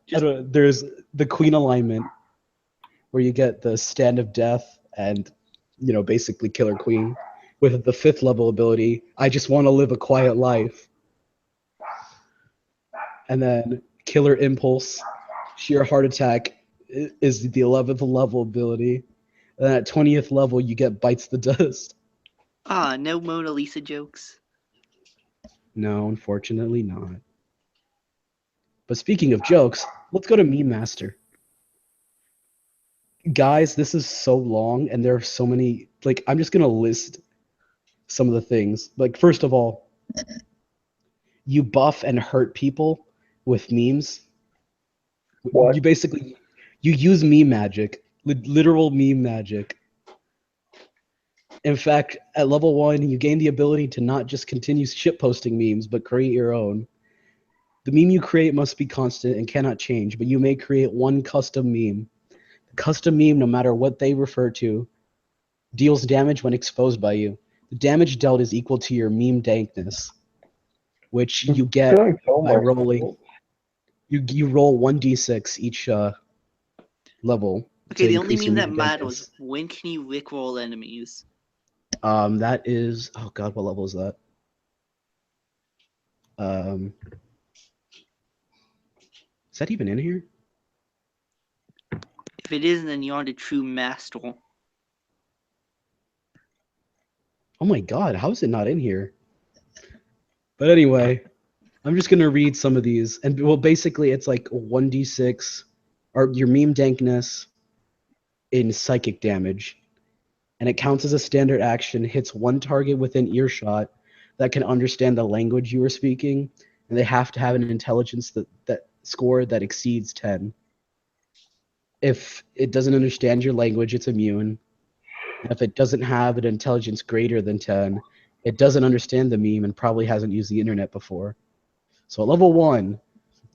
there's the queen alignment, where you get the stand of death and basically killer queen. With the 5th level ability, I just want to live a quiet life. And then killer impulse, sheer heart attack is the 11th level ability. And then at 20th level, you get bites the dust. Ah, no Mona Lisa jokes. No, unfortunately not. But speaking of jokes, let's go to Meme Master. Guys, this is so long, and there are so many. Like, I'm just gonna list some of the things. Like, first of all, you buff and hurt people with memes. What? You use meme magic, literal meme magic. In fact, at level 1, you gain the ability to not just continue shitposting memes, but create your own. The meme you create must be constant and cannot change, but you may create one custom meme. The custom meme, no matter what they refer to, deals damage when exposed by you. The damage dealt is equal to your meme dankness, which you get Gonna kill by myself. rolling. You roll 1d6 each level. Okay, to the only increase your meme that meme matters: dankness. when can you rickroll enemies? That is, oh god, what level is that? Is that even in here? If it isn't, then you're on a true master. Oh my god, how is it not in here? But anyway, I'm just gonna read some of these, and well, basically it's like 1d6, or your meme dankness in psychic damage, and it counts as a standard action. Hits one target within earshot that can understand the language you are speaking, and they have to have an intelligence that score that exceeds 10. If it doesn't understand your language, it's immune. And if it doesn't have an intelligence greater than 10, it doesn't understand the meme and probably hasn't used the internet before. So at level 1,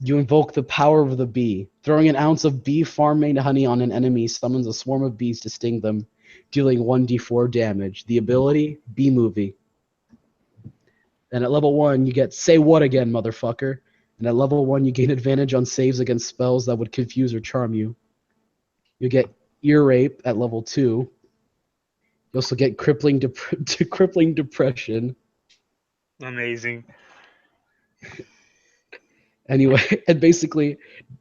you invoke the power of the bee. Throwing an ounce of bee farm-made honey on an enemy summons a swarm of bees to sting them, dealing 1d4 damage. The ability, Bee Movie. And at level 1, you get Say What Again, motherfucker. And at level 1, you gain advantage on saves against spells that would confuse or charm you. You get Ear Rape at level 2. You also get crippling depression. Amazing. Anyway, and basically,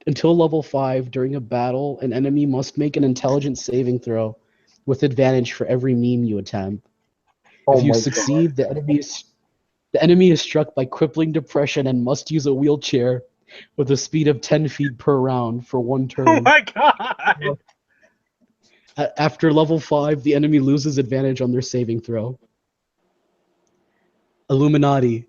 until level 5, during a battle, an enemy must make an intelligence saving throw with advantage for every meme you attempt. Oh If you my succeed, the enemy is struck by crippling depression and must use a wheelchair with a speed of 10 feet per round for one Oh turn. my god! After level 5, the enemy loses advantage on their saving throw. Illuminati.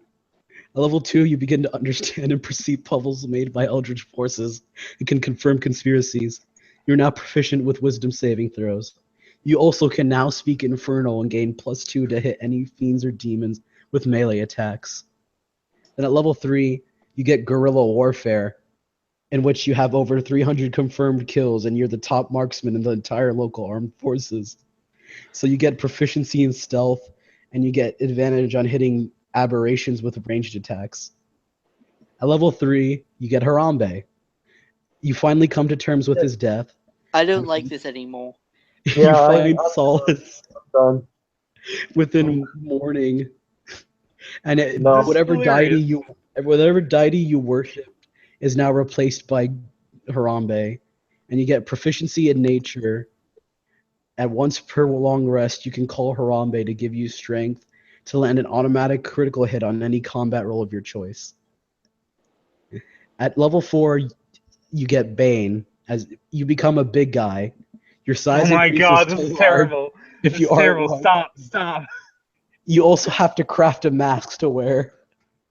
At level 2, you begin to understand and perceive puzzles made by eldritch forces and can confirm conspiracies. You're now proficient with wisdom saving throws. You also can now speak Infernal and gain +2 to hit any fiends or demons with melee attacks. Then at level 3, you get Guerrilla Warfare, in which you have over 300 confirmed kills and you're the top marksman in the entire local armed forces. So you get proficiency in stealth and you get advantage on hitting aberrations with ranged attacks. At level 3, you get Harambe. You finally come to terms with his death. I don't like this anymore. You find solace done. within mourning. And No. whatever deity Hilarious. you worshipped is now replaced by Harambe. And you get proficiency in nature. At once per long rest, you can call Harambe to give you strength to land an automatic critical hit on any combat roll of your choice. At level 4, you get Bane, as you become a big guy. Your size Oh my increases god, so this is hard terrible. if This you is aren't terrible. right. Stop. You also have to craft a mask to wear.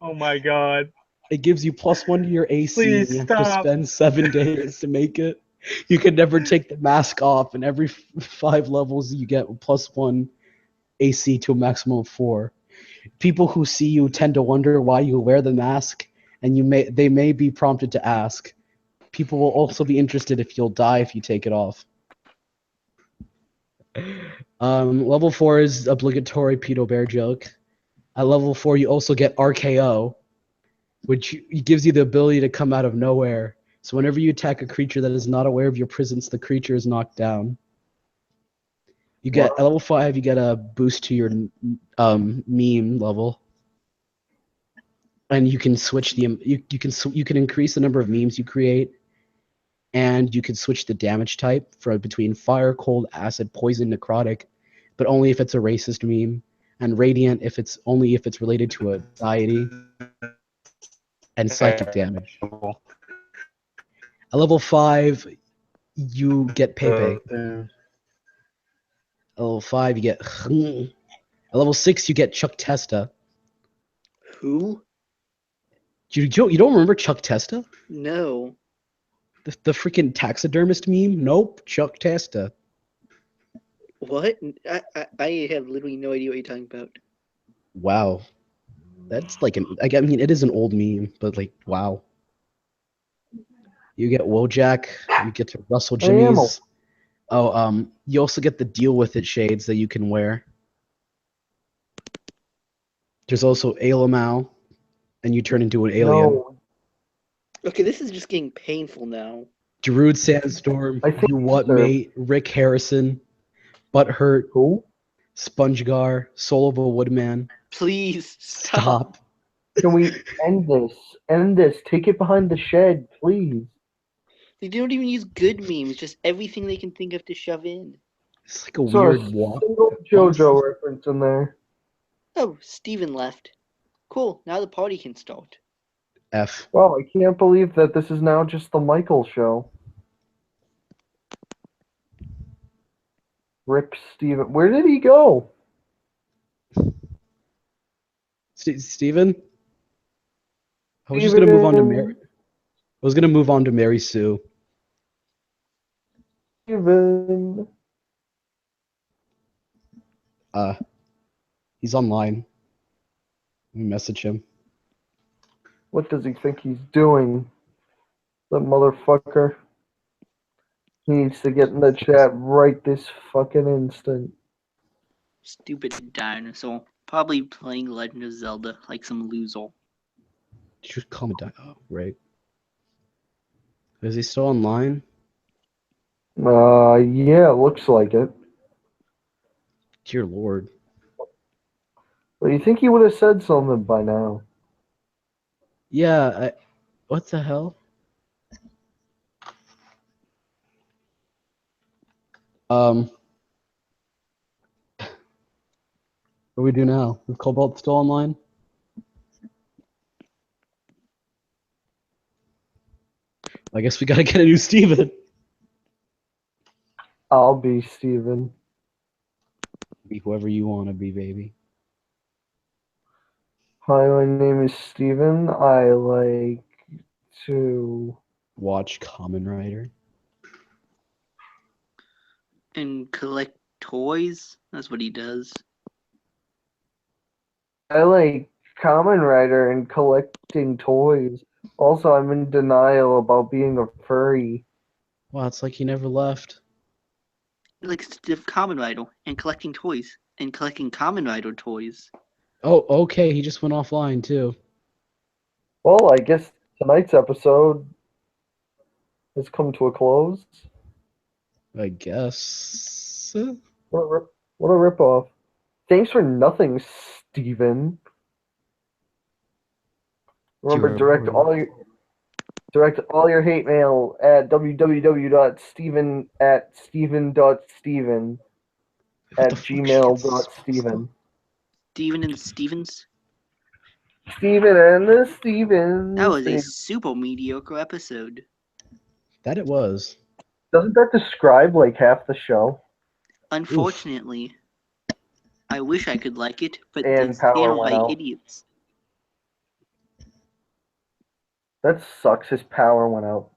Oh my god. It gives you +1 to your AC, and Please you have to stop. spend 7 days to make it. You can never take the mask off, and every 5 levels you get +1 AC to a maximum of 4. People who see you tend to wonder why you wear the mask, and they may be prompted to ask. People will also be interested if you'll die if you take it off. Level 4 is obligatory pedo bear joke. At level 4, you also get RKO, which gives you the ability to come out of nowhere. So whenever you attack a creature that is not aware of your presence, the creature is knocked down. You get at level 5, you get a boost to your meme level, and you can switch you can increase the number of memes you create, and you can switch the damage type between fire, cold, acid, poison, necrotic, but only if it's a racist meme, and radiant if it's related to a deity, and psychic damage. At level 5, you get Pepe. At level 5, you get. At level 6, you get Chuck Testa. Who? You don't remember Chuck Testa? No. The freaking taxidermist meme? Nope, Chuck Testa. What? I have literally no idea what you're talking about. Wow. That's like I mean, it is an old meme, but like, wow. You get Wojak, you get to Russell Jimmy's. Oh, you also get the deal with it shades that you can wear. There's also Alamau, and you turn into an alien. No. Okay, this is just getting painful now. Darude Sandstorm, I think You What they're- Mate, Rick Harrison, Butthurt, Who? Spongegar, Soul of a Woodman. Please Stop. Can we end this? End this. Take it behind the shed, please. They don't even use good memes, just everything they can think of to shove in. It's like a Saw a weird walk. single JoJo reference in there. Oh, Steven left. Cool, now the party can start. F. Wow, I can't believe that this is now just the Michael show. Rip Steven. Where did he go? Steven? I was just gonna move on to Mary. Steven. I was gonna move on to Mary Sue. Steven. He's online. Let me message him. What does he think he's doing? That motherfucker. He needs to get in the chat right this fucking instant. Stupid dinosaur. Probably playing Legend of Zelda like some loser. Just calm down. Oh, right. Is he still online? Yeah, looks like it. Dear Lord. But you think he would have said something by now? Yeah, what the hell? What do we do now? Is Cobalt still online? I guess we gotta get a new Steven. I'll be Steven. Be whoever you wanna be, baby. Hi, my name is Steven. I like to Watch Kamen Rider. And collect toys? That's what he does. I like Kamen Rider and collecting toys. Also, I'm in denial about being a furry. Wow, it's like he never left. He likes to do Kamen Rider and collecting toys. And collecting Kamen Rider toys. Oh, okay, he just went offline too. Well, I guess tonight's episode has come to a close. I guess. What a ripoff. Thanks for nothing, Steven. Remember, You're direct all your hate mail at www.steven@steven.steven@gmail.steven. Steven and Stevens? Steven and the Stevens. That was a super mediocre episode. That it was. Doesn't that describe like half the show? Unfortunately, I wish I could like it, but And it's power handled went by out. idiots. That sucks. His power went out.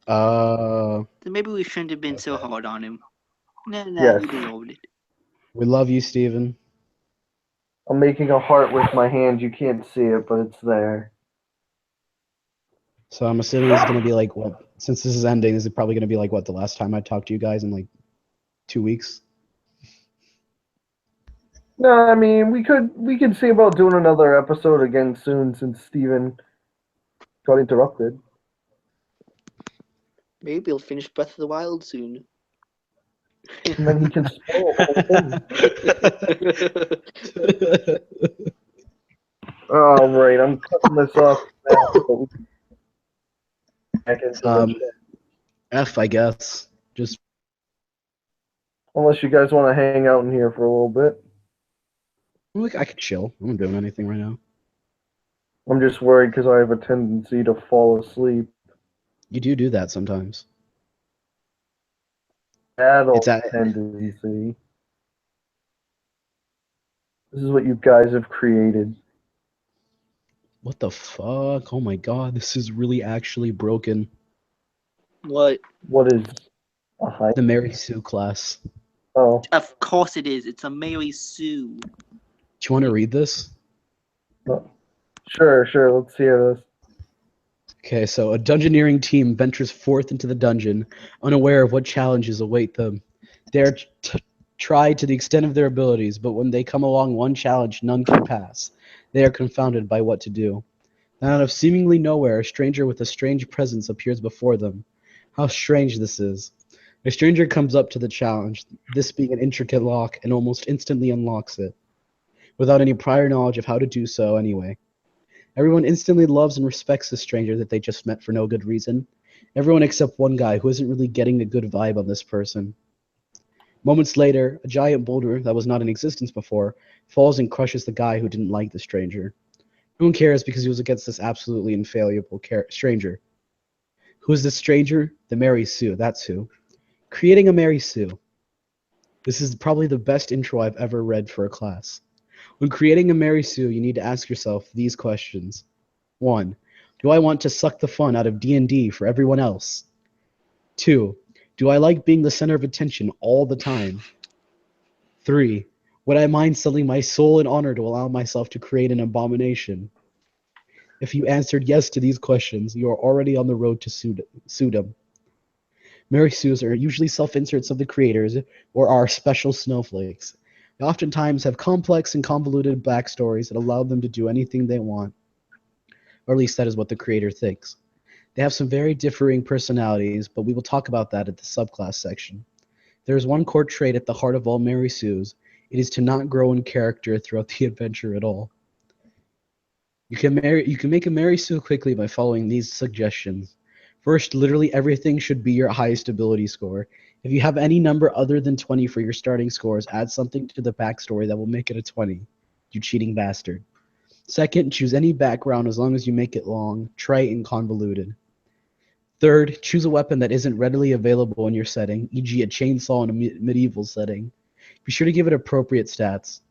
Oh, then maybe we shouldn't have been so hard on him. Nah, Yes. he deserved it. We love you, Steven. I'm making a heart with my hand. You can't see it, but it's there. So I'm assuming it's gonna be like what? Since this is ending, this is probably gonna be like what the last time I talked to you guys in like 2 weeks. No, I mean we could see about doing another episode again soon since Steven got interrupted. Maybe he'll finish Breath of the Wild soon. And then he can spoil the whole thing. Oh, right. I'm cutting this off now. So we can back into the chat. F, I guess. Just Unless you guys want to hang out in here for a little bit. like I could chill. I'm not doing anything right now. I'm just worried because I have a tendency to fall asleep. You do that sometimes. Adult It's at tendency. This is what you guys have created. what the fuck? Oh my god, this is really actually broken. What? What is a high? The Mary Sue class. Oh, Of course it is. It's a Mary Sue. Do you want to read this? no. Sure. Let's hear this. Okay, so a dungeoneering team ventures forth into the dungeon, unaware of what challenges await them. They are tried to the extent of their abilities, but when they come along one challenge none can pass, they are confounded by what to do. Then out of seemingly nowhere, a stranger with a strange presence appears before them. How strange this is. A stranger comes up to the challenge, this being an intricate lock, and almost instantly unlocks it, without any prior knowledge of how to do so anyway. Everyone instantly loves and respects the stranger that they just met for no good reason. Everyone except one guy who isn't really getting a good vibe on this person. Moments later, a giant boulder that was not in existence before falls and crushes the guy who didn't like the stranger. No one cares because he was against this absolutely infallible stranger. Who is this stranger? The Mary Sue, that's who. Creating a Mary Sue. This is probably the best intro I've ever read for a class. When creating a Mary Sue, you need to ask yourself these questions. 1. Do I want to suck the fun out of D&D for everyone else? 2. Do I like being the center of attention all the time? 3. Would I mind selling my soul and honor to allow myself to create an abomination? If you answered yes to these questions, you are already on the road to Sudom. Mary Sues are usually self-inserts of the creators or are special snowflakes. They oftentimes have complex and convoluted backstories that allow them to do anything they want. Or at least that is what the creator thinks. They have some very differing personalities, but we will talk about that at the subclass section. There is one core trait at the heart of all Mary Sues. It is to not grow in character throughout the adventure at all. You can make a Mary Sue quickly by following these suggestions. First, literally everything should be your highest ability score. If you have any number other than 20 for your starting scores, add something to the backstory that will make it a 20. You cheating bastard. Second, choose any background as long as you make it long, trite, and convoluted. Third, choose a weapon that isn't readily available in your setting, e.g. a chainsaw in a medieval setting. Be sure to give it appropriate stats.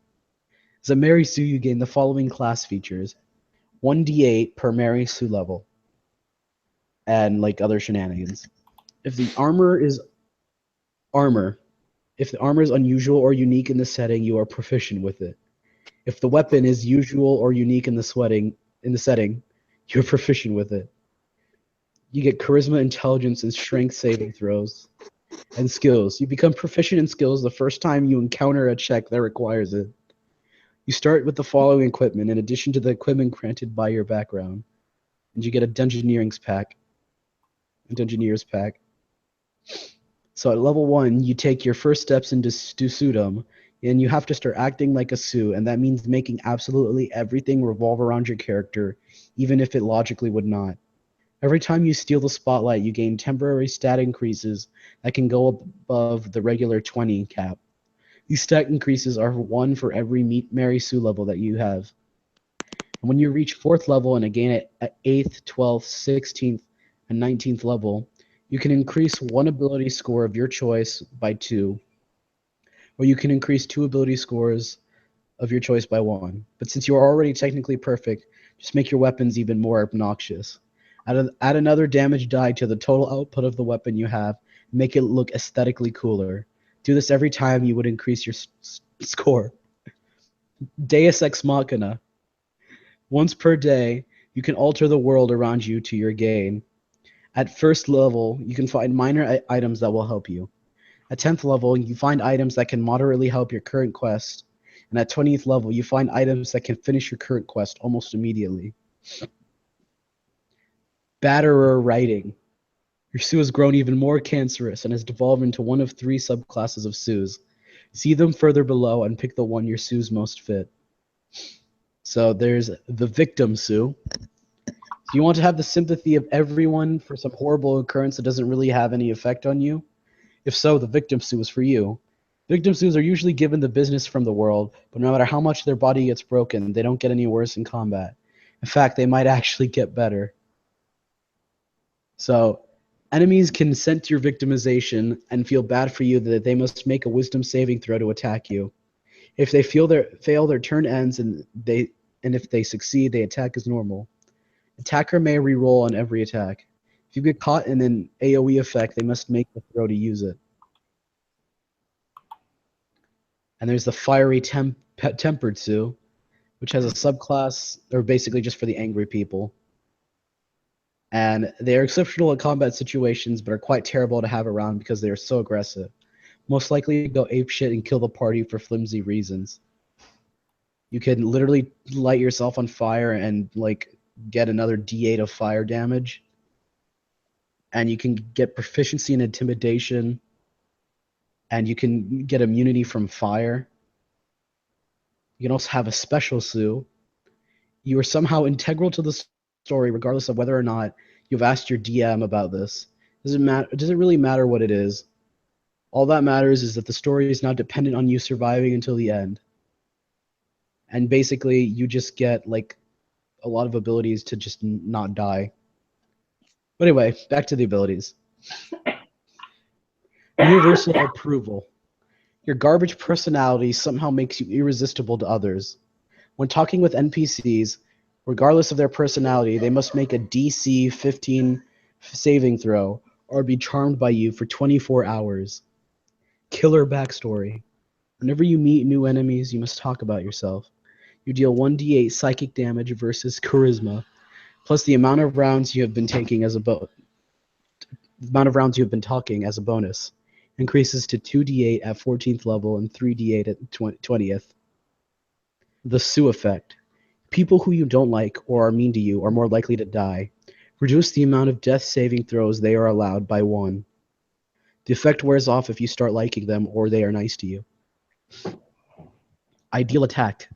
As a Mary Sue, you gain the following class features. 1d8 per Mary Sue level. And like other shenanigans. If the armor is unusual or unique in the setting, you are proficient with it. If the weapon is usual or unique in the setting, you're proficient with it. You get charisma, intelligence, and strength saving throws. And skills. You become proficient in skills the first time you encounter a check that requires it. You start with the following equipment in addition to the equipment granted by your background. And you get a Dungeoneer's pack. So at level 1, you take your first steps into Sudom, and you have to start acting like a Sue, and that means making absolutely everything revolve around your character, even if it logically would not. Every time you steal the spotlight, you gain temporary stat increases that can go above the regular 20 cap. These stat increases are 1 for every Mary Sue level that you have. And when you reach 4th level and again at 8th, 12th, 16th, and 19th level, you can increase 1 ability score of your choice by 2, or you can increase 2 ability scores of your choice by 1. But since you are already technically perfect, just make your weapons even more obnoxious. Add another damage die to the total output of the weapon you have, and make it look aesthetically cooler. Do this every time you would increase your score. Deus Ex Machina. Once per day, You can alter the world around you to your gain. At first level, you can find minor items that will help you. At 10th level, you find items that can moderately help your current quest. And at 20th level, you find items that can finish your current quest almost immediately. Batterer Writing. Your Sue has grown even more cancerous and has devolved into one of 3 subclasses of Sues. See them further below and pick the one your Sues most fit. So there's the Victim Sue. So you want to have the sympathy of everyone for some horrible occurrence that doesn't really have any effect on you? If so, the Victim Sue is for you. Victim Sues are usually given the business from the world, but no matter how much their body gets broken, they don't get any worse in combat. In fact, they might actually get better. So, enemies can sense your victimization and feel bad for you that they must make a wisdom saving throw to attack you. If they fail, their turn ends, and if they succeed, they attack as normal. Attacker may reroll on every attack. If you get caught in an AoE effect, they must make the throw to use it. And there's the Fiery Tempered Sue, which has a subclass, or basically just for the angry people. And they are exceptional in combat situations, but are quite terrible to have around because they are so aggressive. Most likely go apeshit and kill the party for flimsy reasons. You can literally light yourself on fire and get another D8 of fire damage. And you can get proficiency in intimidation. And you can get immunity from fire. You can also have a special Sue. You are somehow integral to the story, regardless of whether or not you've asked your DM about this. Doesn't really matter what it is. All that matters is that the story is not dependent on you surviving until the end. And basically, you just get a lot of abilities to just not die. But anyway, back to the abilities. Universal approval. Your garbage personality somehow makes you irresistible to others. When talking with NPCs, regardless of their personality, they must make a DC 15 saving throw or be charmed by you for 24 hours. Killer backstory. Whenever you meet new enemies, you must talk about yourself. You deal 1d8 psychic damage versus charisma, plus the amount of rounds you have been taking as the amount of rounds you have been talking as a bonus. Increases to 2d8 at 14th level and 3d8 at 20th. The Sue effect. People who you don't like or are mean to you are more likely to die. Reduce the amount of death saving throws they are allowed by 1. The effect wears off if you start liking them or they are nice to you. Ideal attack.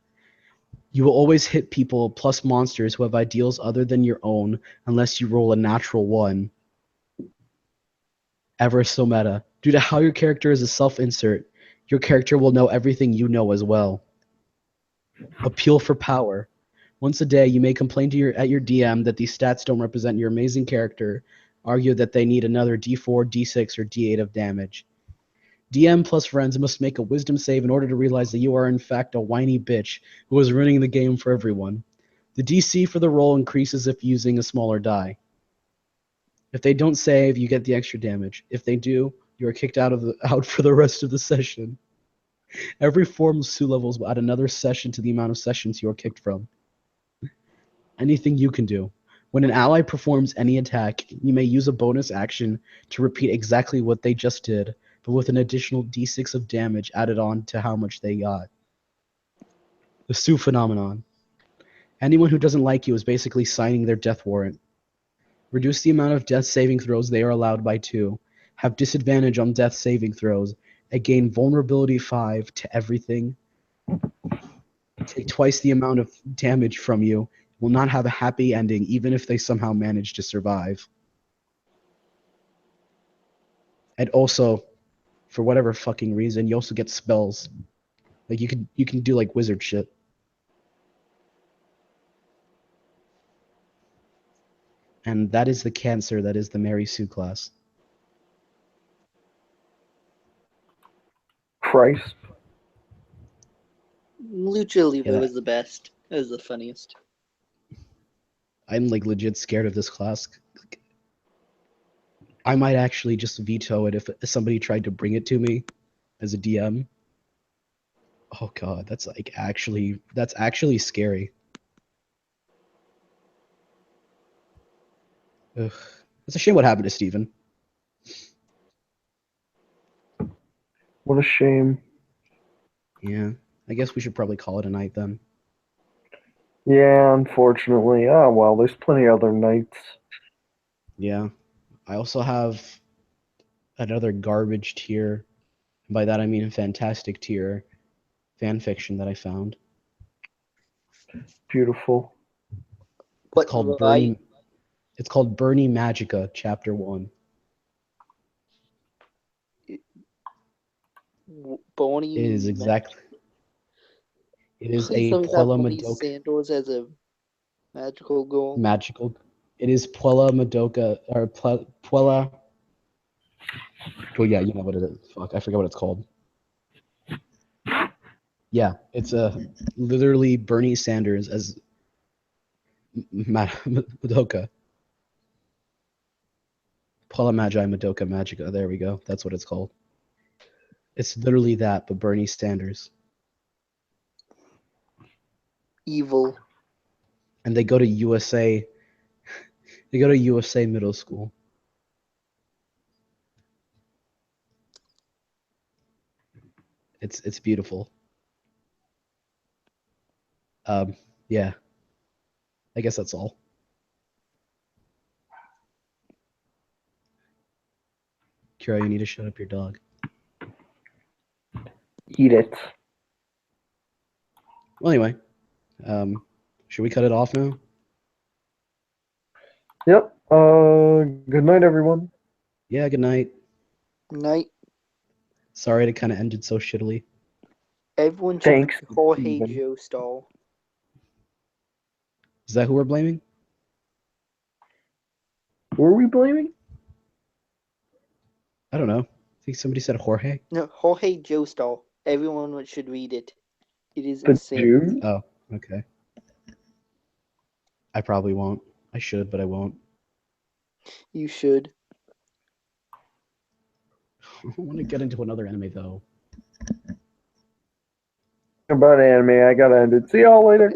You will always hit people plus monsters who have ideals other than your own unless you roll a natural 1. Ever so meta. Due to how your character is a self-insert, your character will know everything you know as well. Appeal for power. Once a day, you may complain at your DM that these stats don't represent your amazing character, argue that they need another D4, D6, or D8 of damage. DM plus friends must make a wisdom save in order to realize that you are in fact a whiny bitch who is ruining the game for everyone. The DC for the roll increases if using a smaller die. If they don't save, you get the extra damage. If they do, you are kicked out for the rest of the session. Every form of Sue levels will add another session to the amount of sessions you are kicked from. Anything you can do. When an ally performs any attack, you may use a bonus action to repeat exactly what they just did, but with an additional d6 of damage added on to how much they got. The Sue phenomenon. Anyone who doesn't like you is basically signing their death warrant. Reduce the amount of death saving throws they are allowed by 2. Have disadvantage on death saving throws. And gain vulnerability 5 to everything. Take twice the amount of damage from you. Will not have a happy ending even if they somehow manage to survive. And also, for whatever fucking reason, you also get spells. You can do wizard shit. And that is the cancer that is the Mary Sue class. Christ. Lucha Libre Yeah, was the best. It was the funniest. I'm legit scared of this class. I might actually just veto it if somebody tried to bring it to me as a DM. Oh god, that's actually scary. Ugh. It's a shame what happened to Steven. What a shame. Yeah. I guess we should probably call it a night then. Yeah, unfortunately. Ah, well, there's plenty of other nights. Yeah. I also have another garbage tier. By that I mean a fantastic tier fan fiction that I found. Beautiful. It's called Bernie. It's called Bernie Magica, Chapter 1. Bonnie. It is exactly. It is Please a tell me that Puella Bonnie Madoka Sanders as a magical girl. magical. It is Puella Madoka or Puella. Oh yeah, you know what it is. Fuck, I forget what it's called. Yeah, it's literally Bernie Sanders as Madoka. Puella Magi Madoka Magica. There we go. That's what it's called. It's literally that, but Bernie Sanders. Evil. And they go to USA. They go to USA middle school. It's beautiful. Yeah. I guess that's all. Kira, you need to shut up your dog. Eat it. Well, anyway, should we cut it off now? Yep. Good night, everyone. Yeah. Good night. Night. Sorry it kind of ended so shittily. Everyone should Thanks, be Jorge Steven. Joestar. Is that who we're blaming? Who are we blaming? I don't know. I think somebody said Jorge. No, Jorge Joestar. Everyone should read it. It is The insane. Jew? Oh, okay. I probably won't. I should, but I won't. You should. I want to get into another anime though. About anime, I gotta end it. See y'all later.